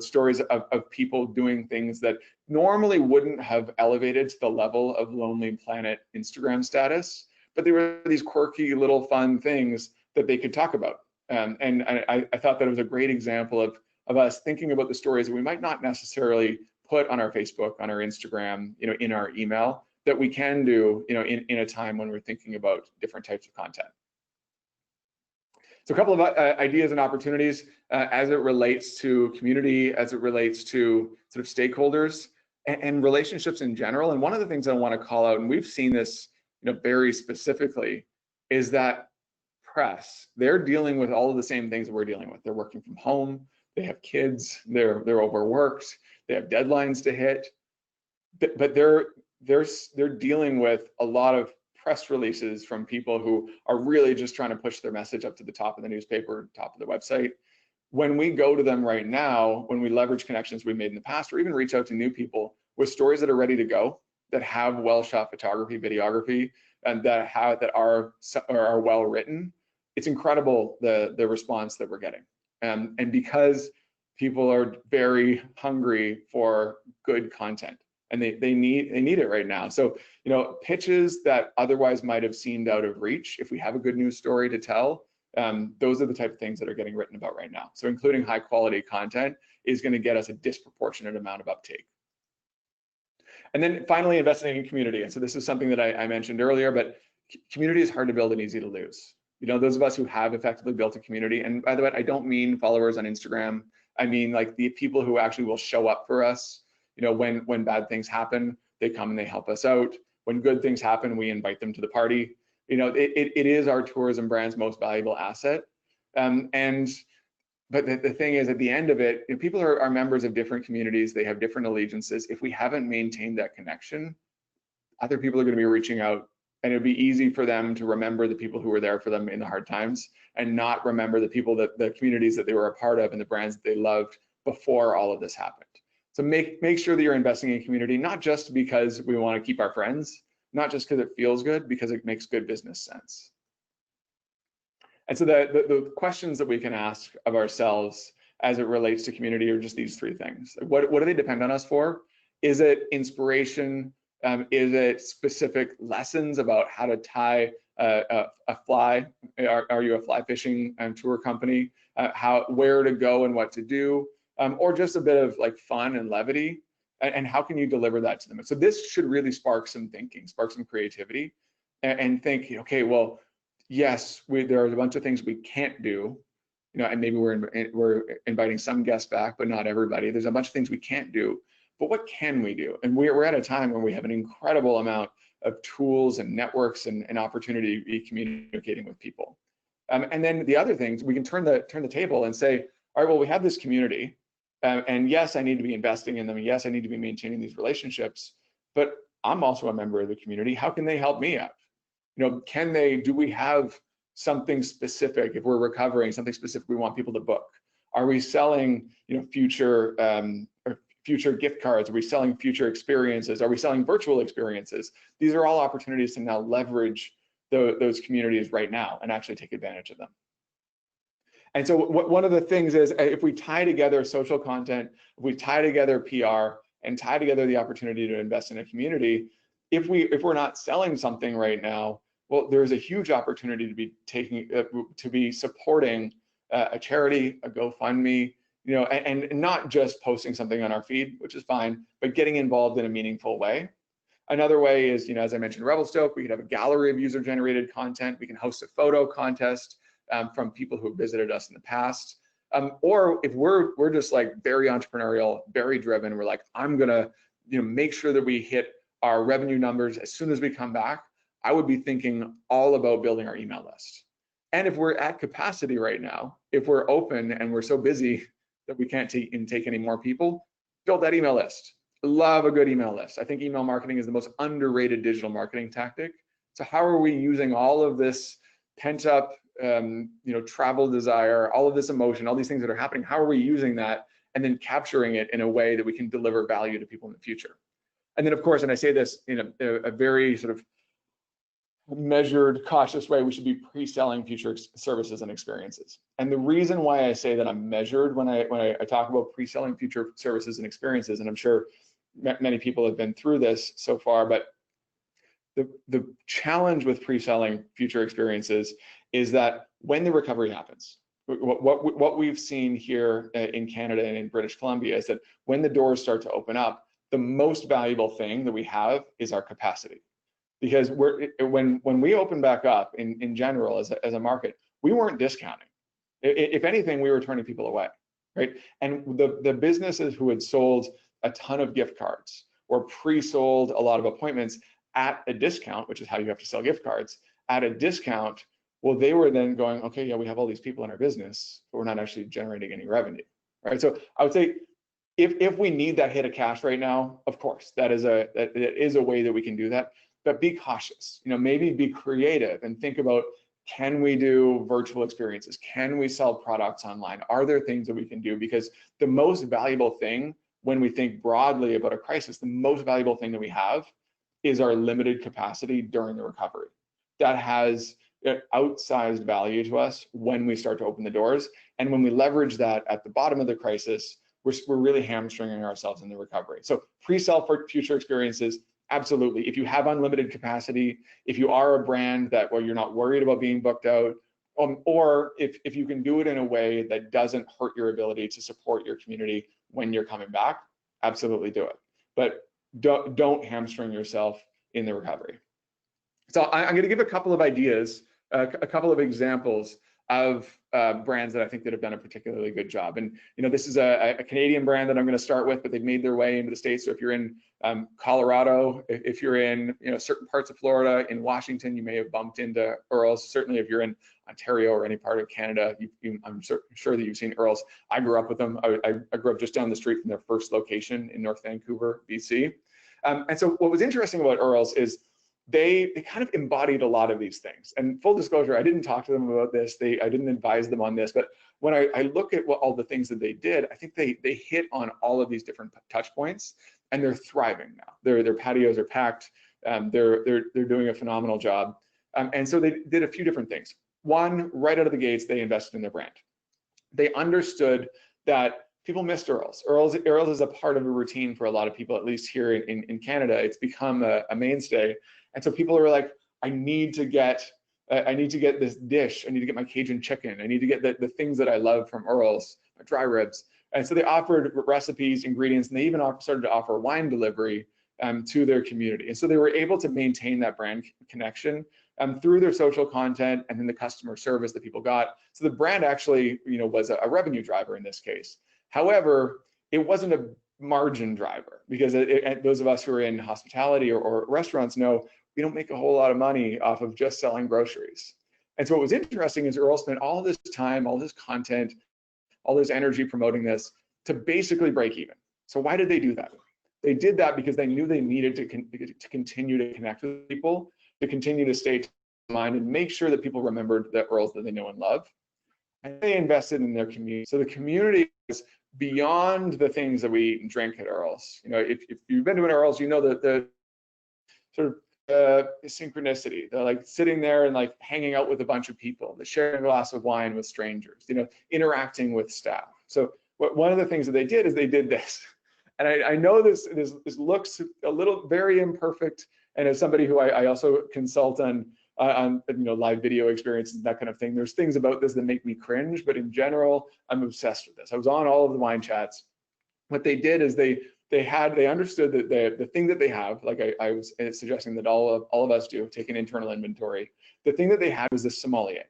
stories of people doing things that normally wouldn't have elevated to the level of Lonely Planet Instagram status, but they were these quirky little fun things that they could talk about. And I thought that it was a great example of us thinking about the stories that we might not necessarily put on our Facebook, on our Instagram, in our email, that we can do, in a time when we're thinking about different types of content. So a couple of ideas and opportunities as it relates to community, as it relates to sort of stakeholders and relationships in general. And one of the things I want to call out, and we've seen this, very specifically, is that press, they're dealing with all of the same things that we're dealing with. They're working from home, they have kids, they're overworked, they have deadlines to hit, but they're dealing with a lot of press releases from people who are really just trying to push their message up to the top of the newspaper, top of the website. When we go to them right now, when we leverage connections we made in the past, or even reach out to new people with stories that are ready to go, that have well-shot photography, videography, and that are well written, it's incredible the response that we're getting. And because people are very hungry for good content, and they need it right now. So, you know, pitches that otherwise might have seemed out of reach, if we have a good news story to tell, those are the type of things that are getting written about right now. So including high quality content is going to get us a disproportionate amount of uptake. And then finally, investing in community. And so this is something that I mentioned earlier, but community is hard to build and easy to lose. You know, those of us who have effectively built a community, and by the way, I don't mean followers on Instagram. I mean like the people who actually will show up for us. You know, when bad things happen, they come and they help us out. When good things happen, we invite them to the party. You know, it is our tourism brand's most valuable asset. But the thing is, at the end of it, if people are members of different communities, they have different allegiances. If we haven't maintained that connection, other people are going to be reaching out, and it'll be easy for them to remember the people who were there for them in the hard times, and not remember the people the communities that they were a part of and the brands that they loved before all of this happened. So make sure that you're investing in community, not just because we want to keep our friends, not just because it feels good, because it makes good business sense. And so the questions that we can ask of ourselves as it relates to community are just these three things. What do they depend on us for? Is it inspiration? Is it specific lessons about how to tie a fly? Are you a fly fishing tour company? Where to go and what to do? Or just a bit of like fun and levity? And how can you deliver that to them? So this should really spark some thinking, spark some creativity, and think, okay, well, yes, there are a bunch of things we can't do, you know, and maybe we're inviting some guests back, but not everybody. There's a bunch of things we can't do, but what can we do? And we're at a time when we have an incredible amount of tools and networks and opportunity to be communicating with people. And then the other things, we can turn the table and say, all right, well, we have this community, and yes, I need to be investing in them. And yes, I need to be maintaining these relationships, but I'm also a member of the community. How can they help me out? You know, do we have something specific? If we're recovering, something specific we want people to book? Are we selling, you know, future gift cards? Are we selling future experiences? Are we selling virtual experiences? These are all opportunities to now leverage those communities right now and actually take advantage of them. And so one of the things is, if we tie together social content, if we tie together PR and tie together the opportunity to invest in a community, if we're not selling something right now, well, there's a huge opportunity to be supporting a charity, a GoFundMe, you know, and not just posting something on our feed, which is fine, but getting involved in a meaningful way. Another way is, you know, as I mentioned, Revelstoke, we could have a gallery of user-generated content. We can host a photo contest from people who have visited us in the past. Or if we're just like very entrepreneurial, very driven, we're like, I'm gonna, you know, make sure that we hit our revenue numbers as soon as we come back, I would be thinking all about building our email list. And if we're at capacity right now, if we're open and we're so busy that we can't take any more people, build that email list. Love a good email list. I think email marketing is the most underrated digital marketing tactic. So how are we using all of this pent up, you know, travel desire, all of this emotion, all these things that are happening? How are we using that and then capturing it in a way that we can deliver value to people in the future? And then, of course, and I say this in a very sort of measured, cautious way, we should be pre-selling future services and experiences. And the reason why I say that I'm measured when I talk about pre-selling future services and experiences, and I'm sure many people have been through this so far, but the challenge with pre-selling future experiences is that when the recovery happens, what we've seen here in Canada and in British Columbia is that when the doors start to open up, the most valuable thing that we have is our capacity. Because when we open back up in general as a market, we weren't discounting. If anything, we were turning people away, right? And the businesses who had sold a ton of gift cards or pre-sold a lot of appointments at a discount, which is how you have to sell gift cards, at a discount, well, they were then going, okay, yeah, we have all these people in our business, but we're not actually generating any revenue, right? So I would say, if we need that hit of cash right now, of course, that is a way that we can do that. But be cautious, you know, maybe be creative and think about, can we do virtual experiences? Can we sell products online? Are there things that we can do? Because the most valuable thing when we think broadly about a crisis, the most valuable thing that we have is our limited capacity during the recovery. That has outsized value to us when we start to open the doors. And when we leverage that at the bottom of the crisis, we're really hamstringing ourselves in the recovery. So pre-sell for future experiences, absolutely. If you have unlimited capacity, if you are a brand that where you're not worried about being booked out, or if you can do it in a way that doesn't hurt your ability to support your community when you're coming back, absolutely do it. But don't hamstring yourself in the recovery. So I'm going to give a couple of ideas, a couple of examples of brands that I think that have done a particularly good job. And this is a Canadian brand that I'm going to start with, but they've made their way into the States. So if you're in Colorado, if you're in certain parts of Florida, in Washington, you may have bumped into Earls. Certainly, if you're in Ontario or any part of Canada, I'm sure that you've seen Earls. I grew up with them. I grew up just down the street from their first location in North Vancouver, BC. And so what was interesting about Earls is they kind of embodied a lot of these things. And full disclosure, I didn't talk to them about this. I didn't advise them on this, but when I look at all the things that they did, I think they hit on all of these different touch points, and they're thriving now. Their patios are packed. They're doing a phenomenal job. And so they did a few different things. One, right out of the gates, they invested in their brand. They understood that people missed Earls. Earls is a part of a routine for a lot of people, at least here in Canada. It's become a mainstay. And so people are like, I need to get this dish. I need to get my Cajun chicken. I need to get the things that I love from Earls, my dry ribs. And so they offered recipes, ingredients, and they even started to offer wine delivery to their community. And so they were able to maintain that brand connection through their social content and then the customer service that people got. So the brand actually, was a revenue driver in this case. However, it wasn't a margin driver, because those of us who are in hospitality or restaurants know we don't make a whole lot of money off of just selling groceries. And so what was interesting is Earl spent all this time, all this content, all this energy promoting this to basically break even. So why did they do that? They did that because they knew they needed to continue to connect with people, to continue to stay in mind and make sure that people remembered the Earls that they know and love. And they invested in their community. So the community is beyond the things that we eat and drink at Earls. If you've been to an Earls, you know that the sort of synchronicity, the like sitting there and like hanging out with a bunch of people, the sharing a glass of wine with strangers, interacting with staff. So one of the things that they did is they did this. And I know this looks a little very imperfect. And as somebody who I also consult on live video experiences and that kind of thing, there's things about this that make me cringe, but in general, I'm obsessed with this. I was on all of the wine chats. What they did is they understood that the thing that they have, like I was suggesting that all of us do, take an internal inventory. The thing that they have is this sommelier.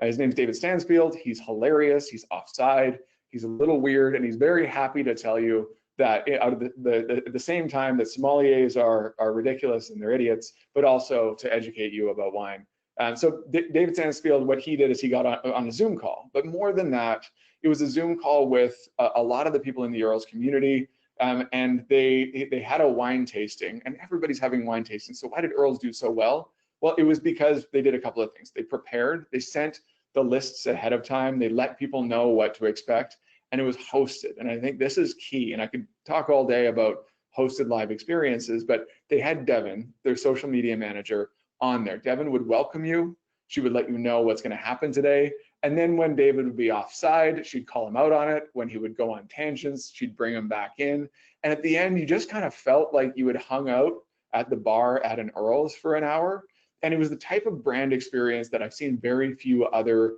His name's David Stansfield. He's hilarious. He's offside. He's a little weird, and he's very happy to tell you that out of the same time that sommeliers are ridiculous and they're idiots, but also to educate you about wine. So David Stansfield, what he did is he got on a Zoom call, but more than that, it was a Zoom call with a lot of the people in the Earls community, and they had a wine tasting, and everybody's having wine tasting. So why did Earls do so well? Well, it was because they did a couple of things. They prepared, they sent the lists ahead of time, they let people know what to expect, and it was hosted. And I think this is key. And I could talk all day about hosted live experiences, but they had Devin, their social media manager, on there. Devin would welcome you. She would let you know what's going to happen today. And then when David would be offside, she'd call him out on it. When he would go on tangents, she'd bring him back in. And at the end, you just kind of felt like you had hung out at the bar at an Earls for an hour. And it was the type of brand experience that I've seen very few other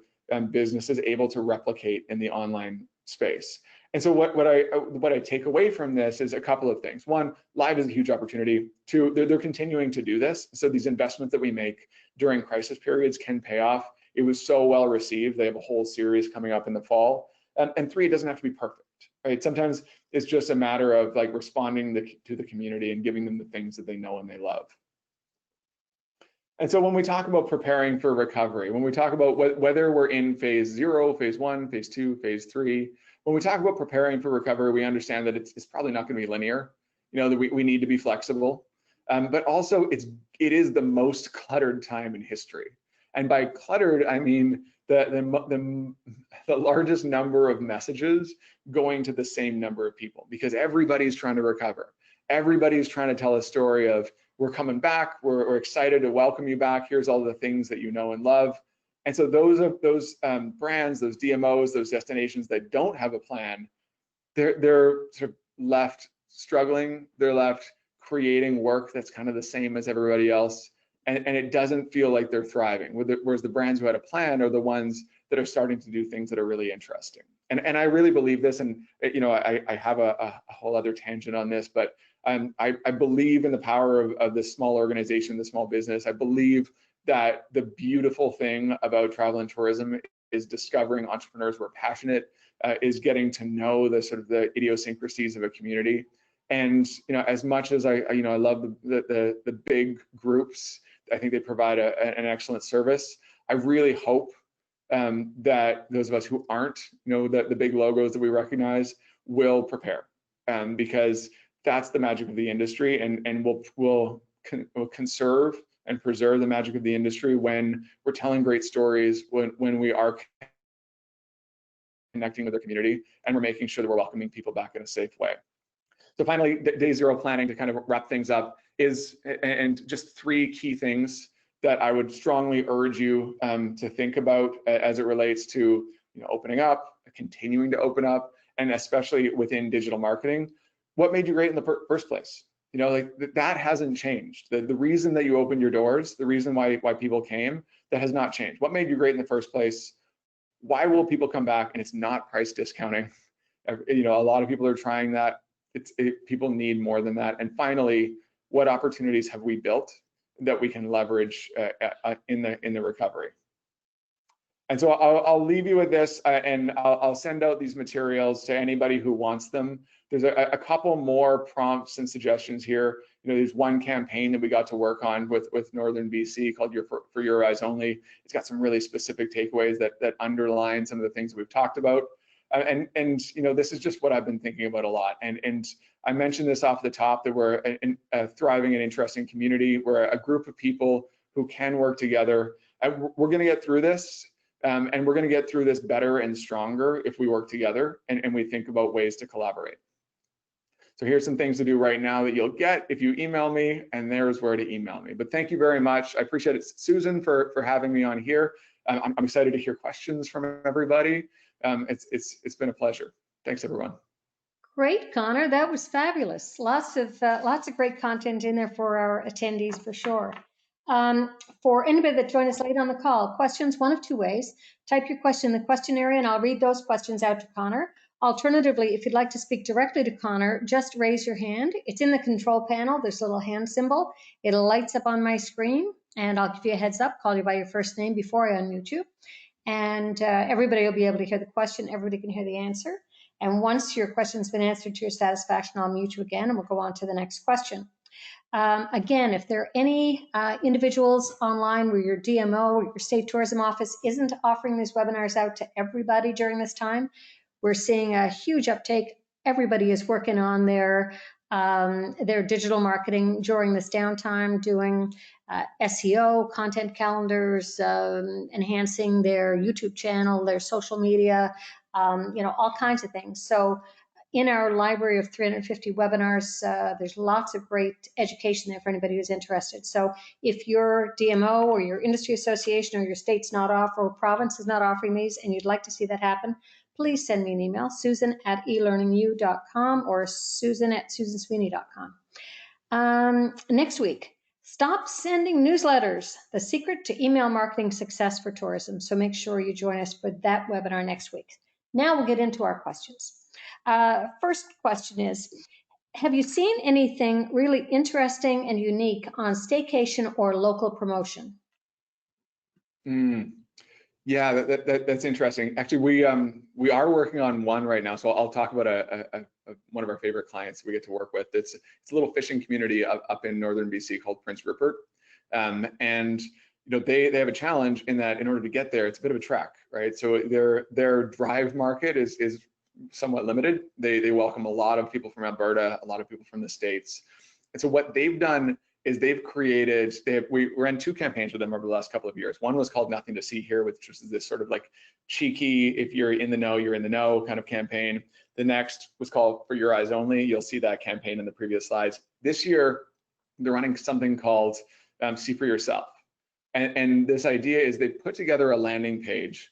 businesses able to replicate in the online space. And so what I take away from this is a couple of things. One, live is a huge opportunity. Two, they're continuing to do this. So these investments that we make during crisis periods can pay off. It was so well received. They have a whole series coming up in the fall. And three, it doesn't have to be perfect, right? Sometimes it's just a matter of like responding to the community and giving them the things that they know and they love. And so when we talk about preparing for recovery, when we talk about whether we're in phase 0, phase 1, phase 2, phase 3, when we talk about preparing for recovery, we understand that it's probably not going to be linear. That we need to be flexible, but also it is the most cluttered time in history. And by cluttered, I mean the largest number of messages going to the same number of people, because everybody's trying to recover. Everybody's trying to tell a story of we're coming back, we're excited to welcome you back. Here's all the things that you know and love. And so those brands, those DMOs, those destinations that don't have a plan, they're sort of left struggling. They're left creating work that's kind of the same as everybody else, and it doesn't feel like they're thriving. Whereas the brands who had a plan are the ones that are starting to do things that are really interesting. And I really believe this, and I have a whole other tangent on this, but I believe in the power of this small organization, the small business. I believe that the beautiful thing about travel and tourism is discovering entrepreneurs who are passionate, is getting to know the sort of the idiosyncrasies of a community. And as much as I love the big groups, I think they provide an excellent service. I really hope that those of us who aren't, the big logos that we recognize, will prepare, because that's the magic of the industry, and we'll conserve and preserve the magic of the industry when we're telling great stories, when we are connecting with our community, and we're making sure that we're welcoming people back in a safe way. So finally, day zero planning, to kind of wrap things up, is, and just 3 key things that I would strongly urge you to think about as it relates to opening up, continuing to open up, and especially within digital marketing. What made you great in the first place? That hasn't changed. The reason that you opened your doors, the reason why people came, that has not changed. What made you great in the first place? Why will people come back? And it's not price discounting. A lot of people are trying that. People need more than that. And finally, what opportunities have we built that we can leverage in the recovery? And so I'll leave you with this, and I'll send out these materials to anybody who wants them. There's a couple more prompts and suggestions here. There's one campaign that we got to work on with Northern BC called For Your Eyes Only. It's got some really specific takeaways that underline some of the things that we've talked about. And this is just what I've been thinking about a lot. And I mentioned this off the top, that we're a thriving and interesting community. We're a group of people who can work together. And we're going to get through this. And we're going to get through this better and stronger if we work together and we think about ways to collaborate. So here's some things to do right now that you'll get if you email me, and there's where to email me. But thank you very much. I appreciate it, Susan, for having me on here. I'm excited to hear questions from everybody. It's been a pleasure. Thanks, everyone. Great, Connor. That was fabulous. Lots of great content in there for our attendees, for sure. For anybody that joined us late on the call, questions one of 2 ways. Type your question in the question area, and I'll read those questions out to Connor. Alternatively, if you'd like to speak directly to Connor, just raise your hand. It's in the control panel. There's a little hand symbol. It lights up on my screen, and I'll give you a heads up, call you by your first name before I unmute you. And everybody will be able to hear the question. Everybody can hear the answer. And once your question's been answered to your satisfaction, I'll mute you again, and we'll go on to the next question. Again, if there are any individuals online where your DMO or your state tourism office isn't offering these webinars out to everybody during this time, we're seeing a huge uptake. Everybody is working on their digital marketing during this downtime, doing SEO, content calendars, enhancing their YouTube channel, their social media, all kinds of things. So in our library of 350 webinars, there's lots of great education there for anybody who's interested. So if your DMO or your industry association or your state's not offering, or province is not offering these, and you'd like to see that happen, please send me an email, susan@elearningyou.com or susan@susansweeney.com. Next week, stop sending newsletters, the secret to email marketing success for tourism. So make sure you join us for that webinar next week. Now we'll get into our questions. First question is, have you seen anything really interesting and unique on staycation or local promotion? Yeah, that's interesting. Actually, we are working on one right now. So I'll talk about one of our favorite clients we get to work with. It's a little fishing community up in northern BC called Prince Rupert, and they have a challenge in that in order to get there, it's a bit of a trek, right? So their drive market is somewhat limited. They welcome a lot of people from Alberta, a lot of people from the States. And so what they've done is we ran 2 campaigns with them over the last couple of years. One was called Nothing to See Here, which was this sort of like cheeky, if you're in the know, you're in the know kind of campaign. The next was called For Your Eyes Only. You'll see that campaign in the previous slides. This year, they're running something called See for Yourself. And this idea is they put together a landing page,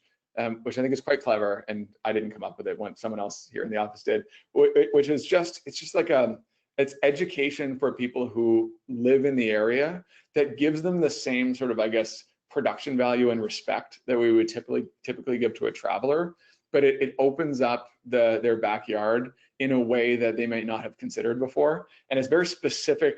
which I think is quite clever, and I didn't come up with it, when someone else here in the office did, which is it's just like it's education for people who live in the area that gives them the same sort of, I guess, production value and respect that we would typically give to a traveler, but it opens up their backyard in a way that they might not have considered before. And it's very specific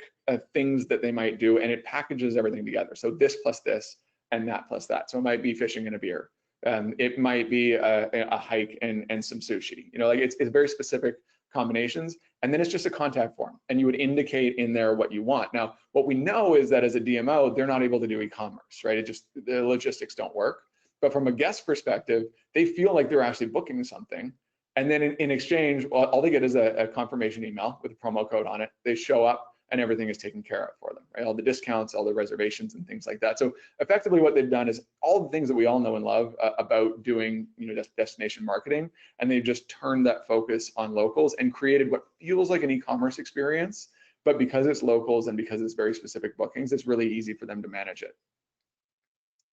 things that they might do, and it packages everything together. So this plus this and that plus that. So it might be fishing and a beer. It might be a hike and some sushi. You know, like it's very specific combinations. And then it's just a contact form, and you would indicate in there what you want. Now, what we know is that as a DMO, they're not able to do e-commerce, right? It just, the logistics don't work. But from a guest perspective, they feel like they're actually booking something. And then in exchange, all they get is a confirmation email with a promo code on it. They show up and everything is taken care of for them, right? All the discounts, all the reservations and things like that. So effectively what they've done is all the things that we all know and love about doing, you know, destination marketing, and they've just turned that focus on locals and created what feels like an e-commerce experience, but because it's locals and because it's very specific bookings, it's really easy for them to manage it.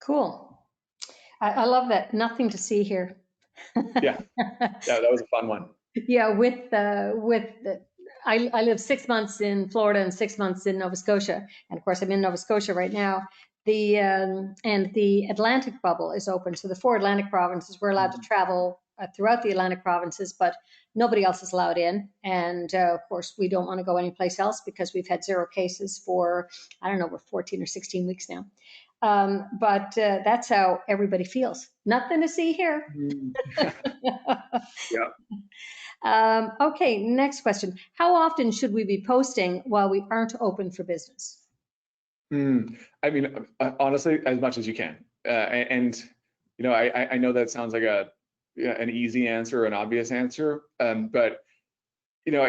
Cool. I love that. Nothing to see here. Yeah, that was a fun one. Yeah, I live 6 months in Florida and 6 months in Nova Scotia, and of course I'm in Nova Scotia right now. And the Atlantic bubble is open, so the 4 Atlantic provinces, we're allowed to travel throughout the Atlantic provinces, but nobody else is allowed in. And of course, we don't want to go anyplace else because we've had 0 cases for, I don't know, we're 14 or 16 weeks now. But that's how everybody feels. Nothing to see here. Yeah. Okay, next question. How often should we be posting while we aren't open for business? I mean, honestly, as much as you can. And you know, I know that sounds like an easy answer, an obvious answer, but you know,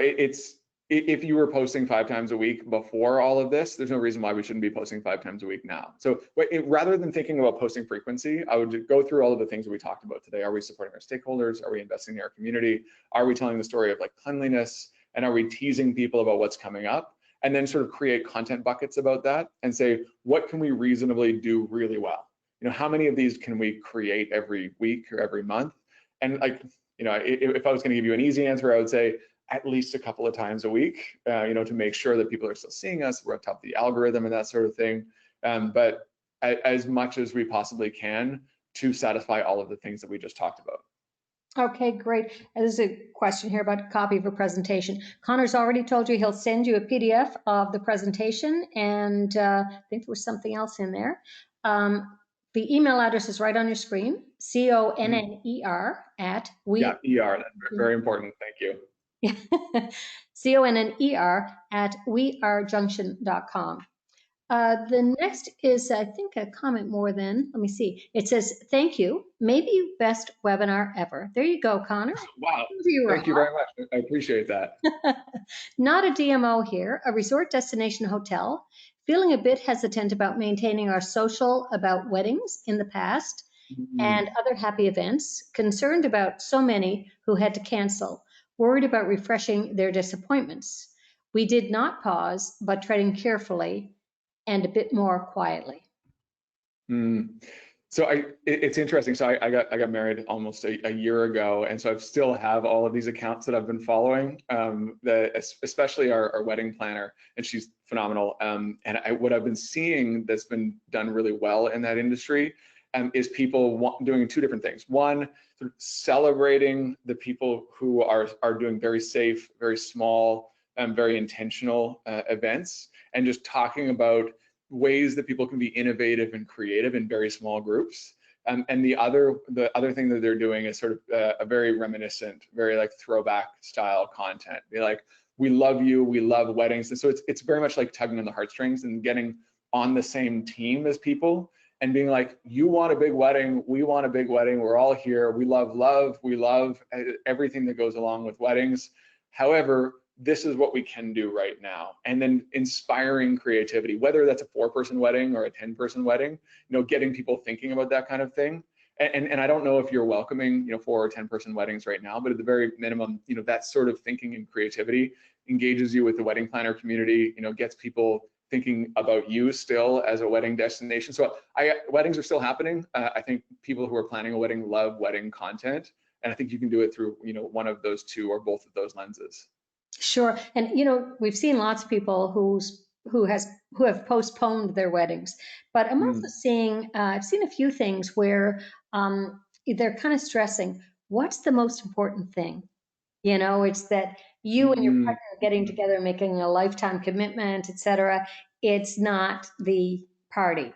if you were posting 5 times a week before all of this, there's no reason why we shouldn't be posting 5 times a week now. So rather than thinking about posting frequency, I would go through all of the things that we talked about today. Are we supporting our stakeholders? Are we investing in our community? Are we telling the story of like cleanliness? And are we teasing people about what's coming up? And then sort of create content buckets about that and say, what can we reasonably do really well? You know, how many of these can we create every week or every month? And like, you know, if I was going to give you an easy answer, I would say at least a couple of times a week, you know, to make sure that people are still seeing us, we're on top of the algorithm and that sort of thing. But as much as we possibly can to satisfy all of the things that we just talked about. Okay, great. There's a question here about a copy of a presentation. Connor's already told you he'll send you a PDF of the presentation, and I think there was something else in there. The email address is right on your screen, CONNER at we. Yeah, ER, that's very important. Thank you. CONNER at wearejunction.com. The next is, I think, a comment more than, let me see. It says, thank you. Maybe best webinar ever. There you go, Connor. Wow. Thank you very much. I appreciate that. Not a DMO here, a resort destination hotel. Feeling a bit hesitant about maintaining our social about weddings in the past and other happy events. Concerned about so many who had to cancel. Worried about refreshing their disappointments. We did not pause, but treading carefully and a bit more quietly. So it's interesting. So I got married almost a year ago, and so I still have all of these accounts that I've been following. Especially our wedding planner, and she's phenomenal. And what I've been seeing that's been done really well in that industry is people doing 2 different things. One, sort of celebrating the people who are doing very safe, very small, very intentional events, and just talking about ways that people can be innovative and creative in very small groups. And the other thing that they're doing is sort of a very reminiscent, very like throwback style content. They're like, we love you, we love weddings. And so it's very much like tugging on the heartstrings and getting on the same team as people and being like, you want a big wedding, we want a big wedding, we're all here, we love love, we love everything that goes along with weddings. However, this is what we can do right now. And then inspiring creativity, whether that's a 4-person wedding or a 10-person wedding, you know, getting people thinking about that kind of thing. And I don't know if you're welcoming, you know, 4 or 10-person weddings right now, but at the very minimum, you know, that sort of thinking and creativity engages you with the wedding planner community, you know, gets people thinking about you still as a wedding destination. So weddings are still happening. I think people who are planning a wedding love wedding content, and I think you can do it through, one of those two or both of those lenses. Sure. And we've seen lots of people who have postponed their weddings, but I'm also seeing I've seen a few things where they're kind of stressing what's the most important thing. It's that you and your partner are getting together, making a lifetime commitment, etc. It's not the party.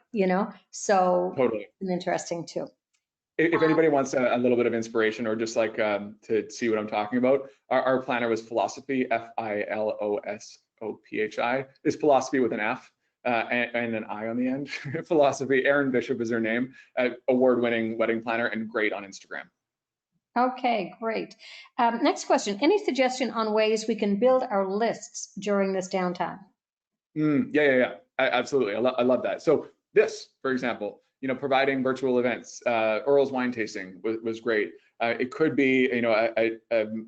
So Totally. it's interesting too. If anybody wants a little bit of inspiration or just like to see what I'm talking about, our planner was Philosophy, Philosophy. It's philosophy with an F and an I on the end. Philosophy. Erin Bishop is her name. Award-winning wedding planner and great on Instagram. Okay, great. Next question. Any suggestion on ways we can build our lists during this downtime? Yeah. Absolutely. I love that. So this, for example, providing virtual events. Earl's wine tasting was great. It could be, a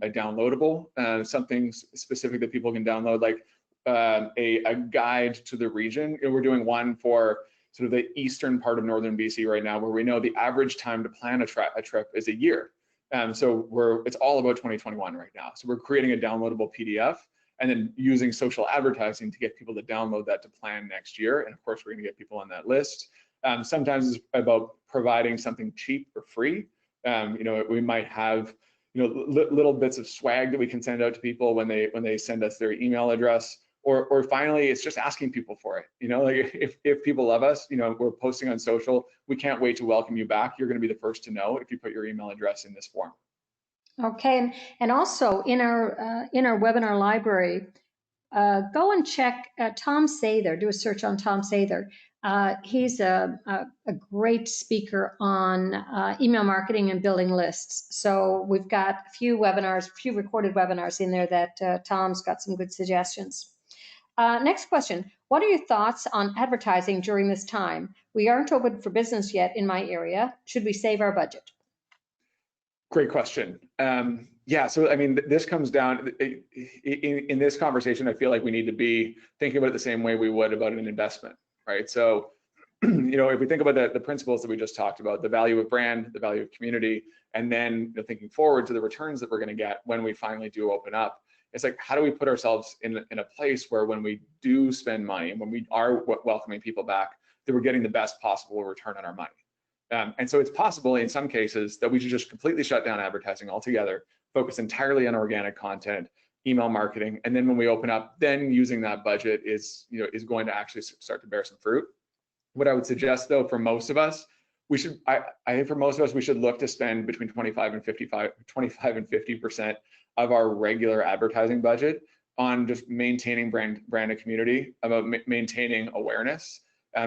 downloadable, something specific that people can download, like a guide to the region. We're doing one for sort of the eastern part of northern BC right now, where we know the average time to plan a trip is a year. So it's all about 2021 right now. So we're creating a downloadable PDF and then using social advertising to get people to download that to plan next year. And of course, we're going to get people on that list. Sometimes it's about providing something cheap or free. We might have little bits of swag that we can send out to people when they send us their email address. Or finally, it's just asking people for it. Like if people love us, we're posting on social, we can't wait to welcome you back. You're going to be the first to know if you put your email address in this form. Okay, and also in our webinar library, go and check Tom Sather. Do a search on Tom Sather. He's a great speaker on email marketing and building lists. So we've got a few recorded webinars in there that Tom's got some good suggestions. Next question. What are your thoughts on advertising during this time? We aren't open for business yet in my area. Should we save our budget? Great question. Yeah, so I mean, this comes down, in this conversation, I feel like we need to be thinking about it the same way we would about an investment, right? So, if we think about the principles that we just talked about, the value of brand, the value of community, and then thinking forward to the returns that we're going to get when we finally do open up, it's like, how do we put ourselves in a place where when we do spend money and when we are welcoming people back, that we're getting the best possible return on our money? And so it's possible in some cases that we should just completely shut down advertising altogether, focus entirely on organic content, email marketing, and then when we open up, then using that budget is going to actually start to bear some fruit. What I would suggest though, for most of us, I think for most of us, we should look to spend between 25 and 50% of our regular advertising budget on just maintaining brand and community, about maintaining awareness.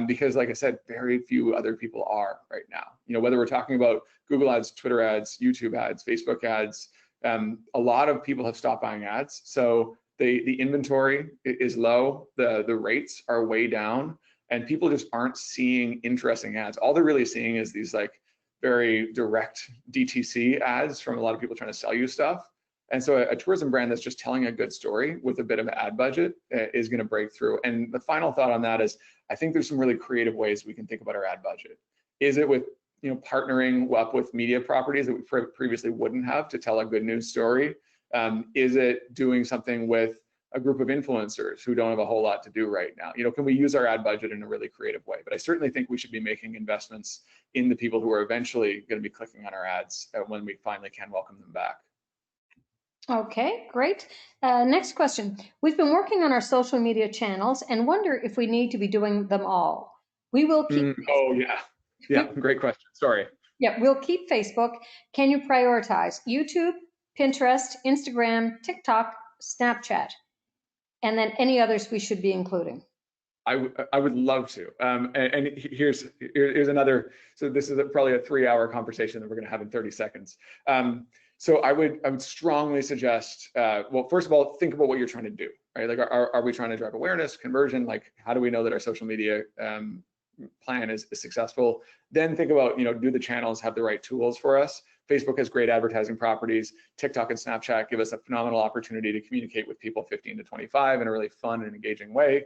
Because like I said, very few other people are right now. Whether we're talking about Google ads, Twitter ads, YouTube ads, Facebook ads, a lot of people have stopped buying ads. So the inventory is low, the rates are way down, and people just aren't seeing interesting ads. All they're really seeing is these like very direct DTC ads from a lot of people trying to sell you stuff. And so a tourism brand that's just telling a good story with a bit of an ad budget is going to break through. And the final thought on that is, I think there's some really creative ways we can think about our ad budget. Is it with partnering up with media properties that we previously wouldn't have to tell a good news story? Is it doing something with a group of influencers who don't have a whole lot to do right now? Can we use our ad budget in a really creative way? But I certainly think we should be making investments in the people who are eventually going to be clicking on our ads when we finally can welcome them back. Okay, great. Next question. We've been working on our social media channels and wonder if we need to be doing them all. We will keep. Oh, yeah, great question. Sorry. Yeah, we'll keep Facebook. Can you prioritize YouTube, Pinterest, Instagram, TikTok, Snapchat, and then any others we should be including? I would love to. And here's another. So this is probably a 3-hour conversation that we're going to have in 30 seconds. So I would strongly suggest, well, first of all, think about what you're trying to do, right? Like, are we trying to drive awareness, conversion? Like, how do we know that our social media plan is successful? Then think about, do the channels have the right tools for us? Facebook has great advertising properties. TikTok and Snapchat give us a phenomenal opportunity to communicate with people 15 to 25 in a really fun and engaging way.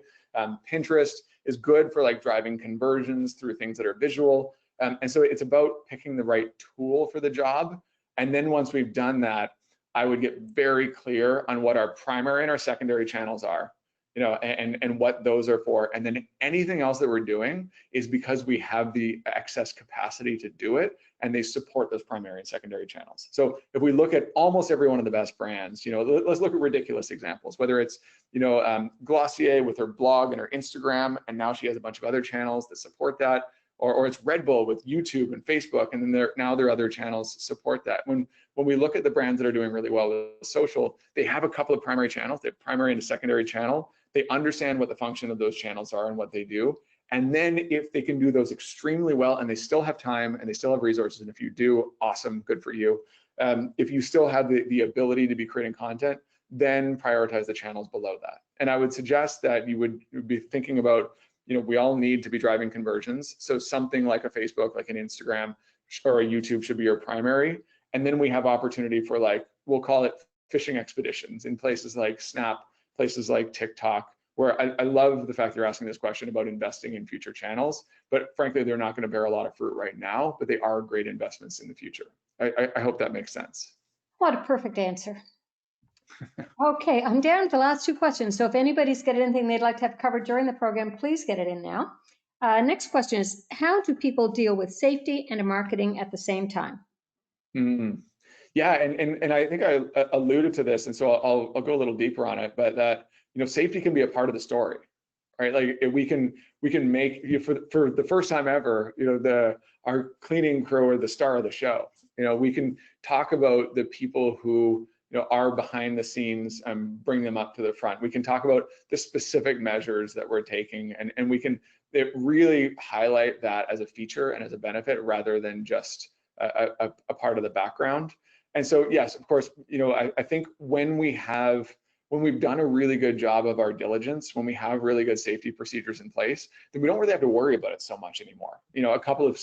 Pinterest is good for like driving conversions through things that are visual. And so it's about picking the right tool for the job. And then once we've done that, I would get very clear on what our primary and our secondary channels are, and what those are for. And then anything else that we're doing is because we have the excess capacity to do it, and they support those primary and secondary channels. So if we look at almost every one of the best brands, let's look at ridiculous examples, whether it's, Glossier with her blog and her Instagram, and now she has a bunch of other channels that support that. Or it's Red Bull with YouTube and Facebook, and then now their other channels support that. When we look at the brands that are doing really well with social, they have a couple of primary channels. They have primary and a secondary channel. They understand what the function of those channels are and what they do. And then if they can do those extremely well, and they still have time and they still have resources, and if you do, awesome, good for you. If you still have the ability to be creating content, then prioritize the channels below that. And I would suggest that you would be thinking about, we all need to be driving conversions. So something like a Facebook, like an Instagram or a YouTube should be your primary. And then we have opportunity for, like, we'll call it fishing expeditions in places like Snap, places like TikTok, where I love the fact you're asking this question about investing in future channels, but frankly, they're not going to bear a lot of fruit right now, but they are great investments in the future. I hope that makes sense. What a perfect answer. Okay, I'm down to the last two questions. So if anybody's got anything they'd like to have covered during the program, please get it in now. Next question is, how do people deal with safety and marketing at the same time? Yeah, and I think I alluded to this, and so I'll go a little deeper on it, but that, safety can be a part of the story, right? Like, if we can make, for the first time ever, our cleaning crew are the star of the show. We can talk about the people who are behind the scenes and bring them up to the front. We can talk about the specific measures that we're taking, and we can really highlight that as a feature and as a benefit rather than just a part of the background. And so, yes, of course, I think when we've done a really good job of our diligence, when we have really good safety procedures in place, then we don't really have to worry about it so much anymore. A couple of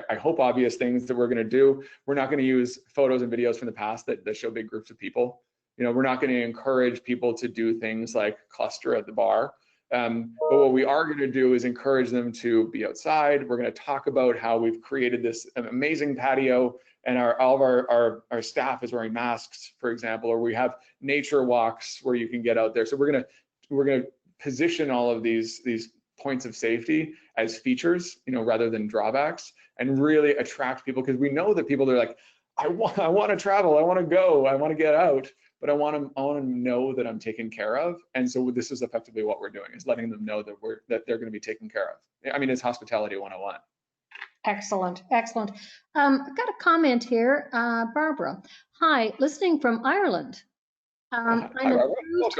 I hope obvious things that we're going to do. We're not going to use photos and videos from the past that show big groups of people. We're not going to encourage people to do things like cluster at the bar. But what we are going to do is encourage them to be outside. We're going to talk about how we've created this amazing patio, and all of our staff is wearing masks, for example, or we have nature walks where you can get out there. So we're going to position all of these points of safety as features, rather than drawbacks, and really attract people, because we know that people are like, I want to travel, I want to go, I want to get out, but I want to know that I'm taken care of. And so this is effectively what we're doing, is letting them know that they're going to be taken care of. I mean, it's hospitality 101. Excellent, excellent. I've got a comment here, Barbara. Hi, listening from Ireland. I'm an approved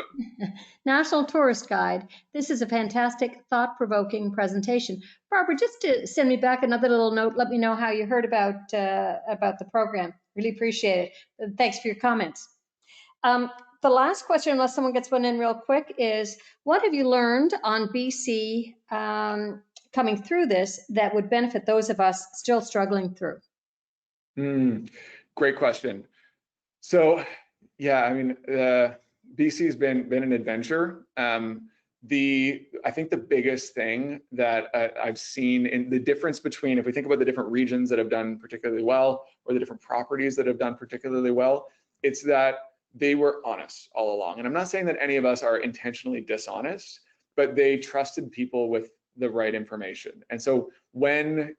national tourist guide. This is a fantastic, thought-provoking presentation. Barbara, just to send me back another little note, let me know how you heard about the program. Really appreciate it. Thanks for your comments. The last question, unless someone gets one in real quick, is what have you learned on BC coming through this that would benefit those of us still struggling through? Great question. So, yeah, I mean, BC's been an adventure. I think the biggest thing that I've seen in the difference between, if we think about the different regions that have done particularly well, or the different properties that have done particularly well, it's that they were honest all along. And I'm not saying that any of us are intentionally dishonest, but they trusted people with the right information. And so when,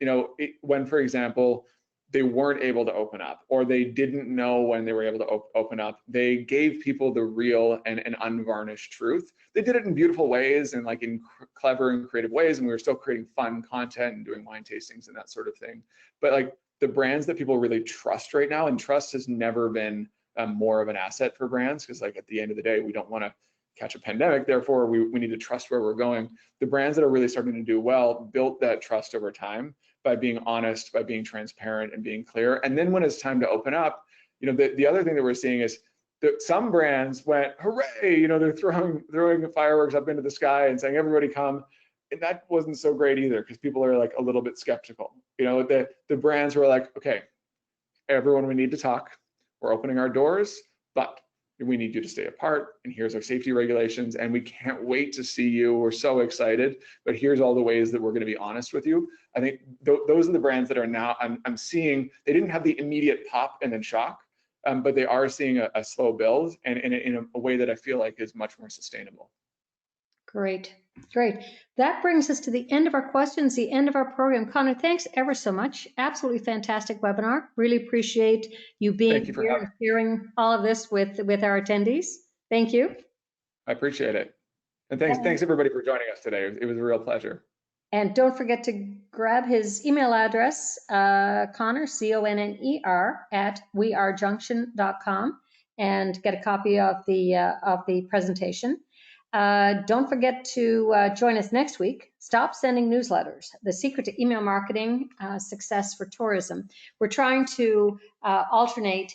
for example, they weren't able to open up, or they didn't know when they were able to open up, they gave people the real and unvarnished truth. They did it in beautiful ways and like in clever and creative ways, and we were still creating fun content and doing wine tastings and that sort of thing. But like the brands that people really trust right now, and trust has never been more of an asset for brands, because like at the end of the day, we don't want to catch a pandemic, therefore we need to trust where we're going. The brands that are really starting to do well built that trust over time by being honest, by being transparent and being clear. And then when it's time to open up, the other thing that we're seeing is that some brands went, hooray, they're throwing fireworks up into the sky and saying, everybody come. And that wasn't so great either, because people are like a little bit skeptical. The brands were like, okay, everyone, we need to talk. We're opening our doors, but we need you to stay apart. And here's our safety regulations. And we can't wait to see you. We're so excited. But here's all the ways that we're going to be honest with you. I think those are the brands that are now, I'm seeing, they didn't have the immediate pop and then shock, but they are seeing a slow build and in a way that I feel like is much more sustainable. Great, great. That brings us to the end of our questions, the end of our program. Connor, thanks ever so much. Absolutely fantastic webinar. Really appreciate you being here and sharing all of this with our attendees. Thank you. I appreciate it. And thanks everybody for joining us today. It was a real pleasure. And don't forget to grab his email address, Connor, CONNER, at wearejunction.com, and get a copy of the presentation. Don't forget to join us next week. Stop sending newsletters. The secret to email marketing success for tourism. We're trying to alternate,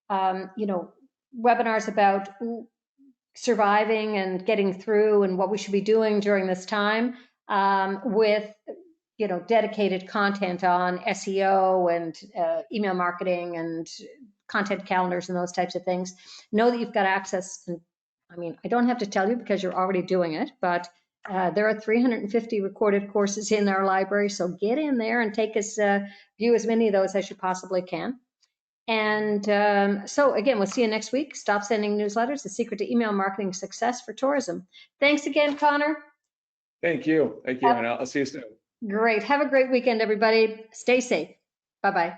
webinars about surviving and getting through and what we should be doing during this time with dedicated content on SEO and email marketing and content calendars and those types of things. Know that you've got access. And I mean, I don't have to tell you because you're already doing it, but there are 350 recorded courses in our library. So get in there and view as many of those as you possibly can. And so again, we'll see you next week. Stop sending newsletters, the secret to email marketing success for tourism. Thanks again, Connor. Thank you. And I'll see you soon. Great. Have a great weekend, everybody. Stay safe. Bye-bye.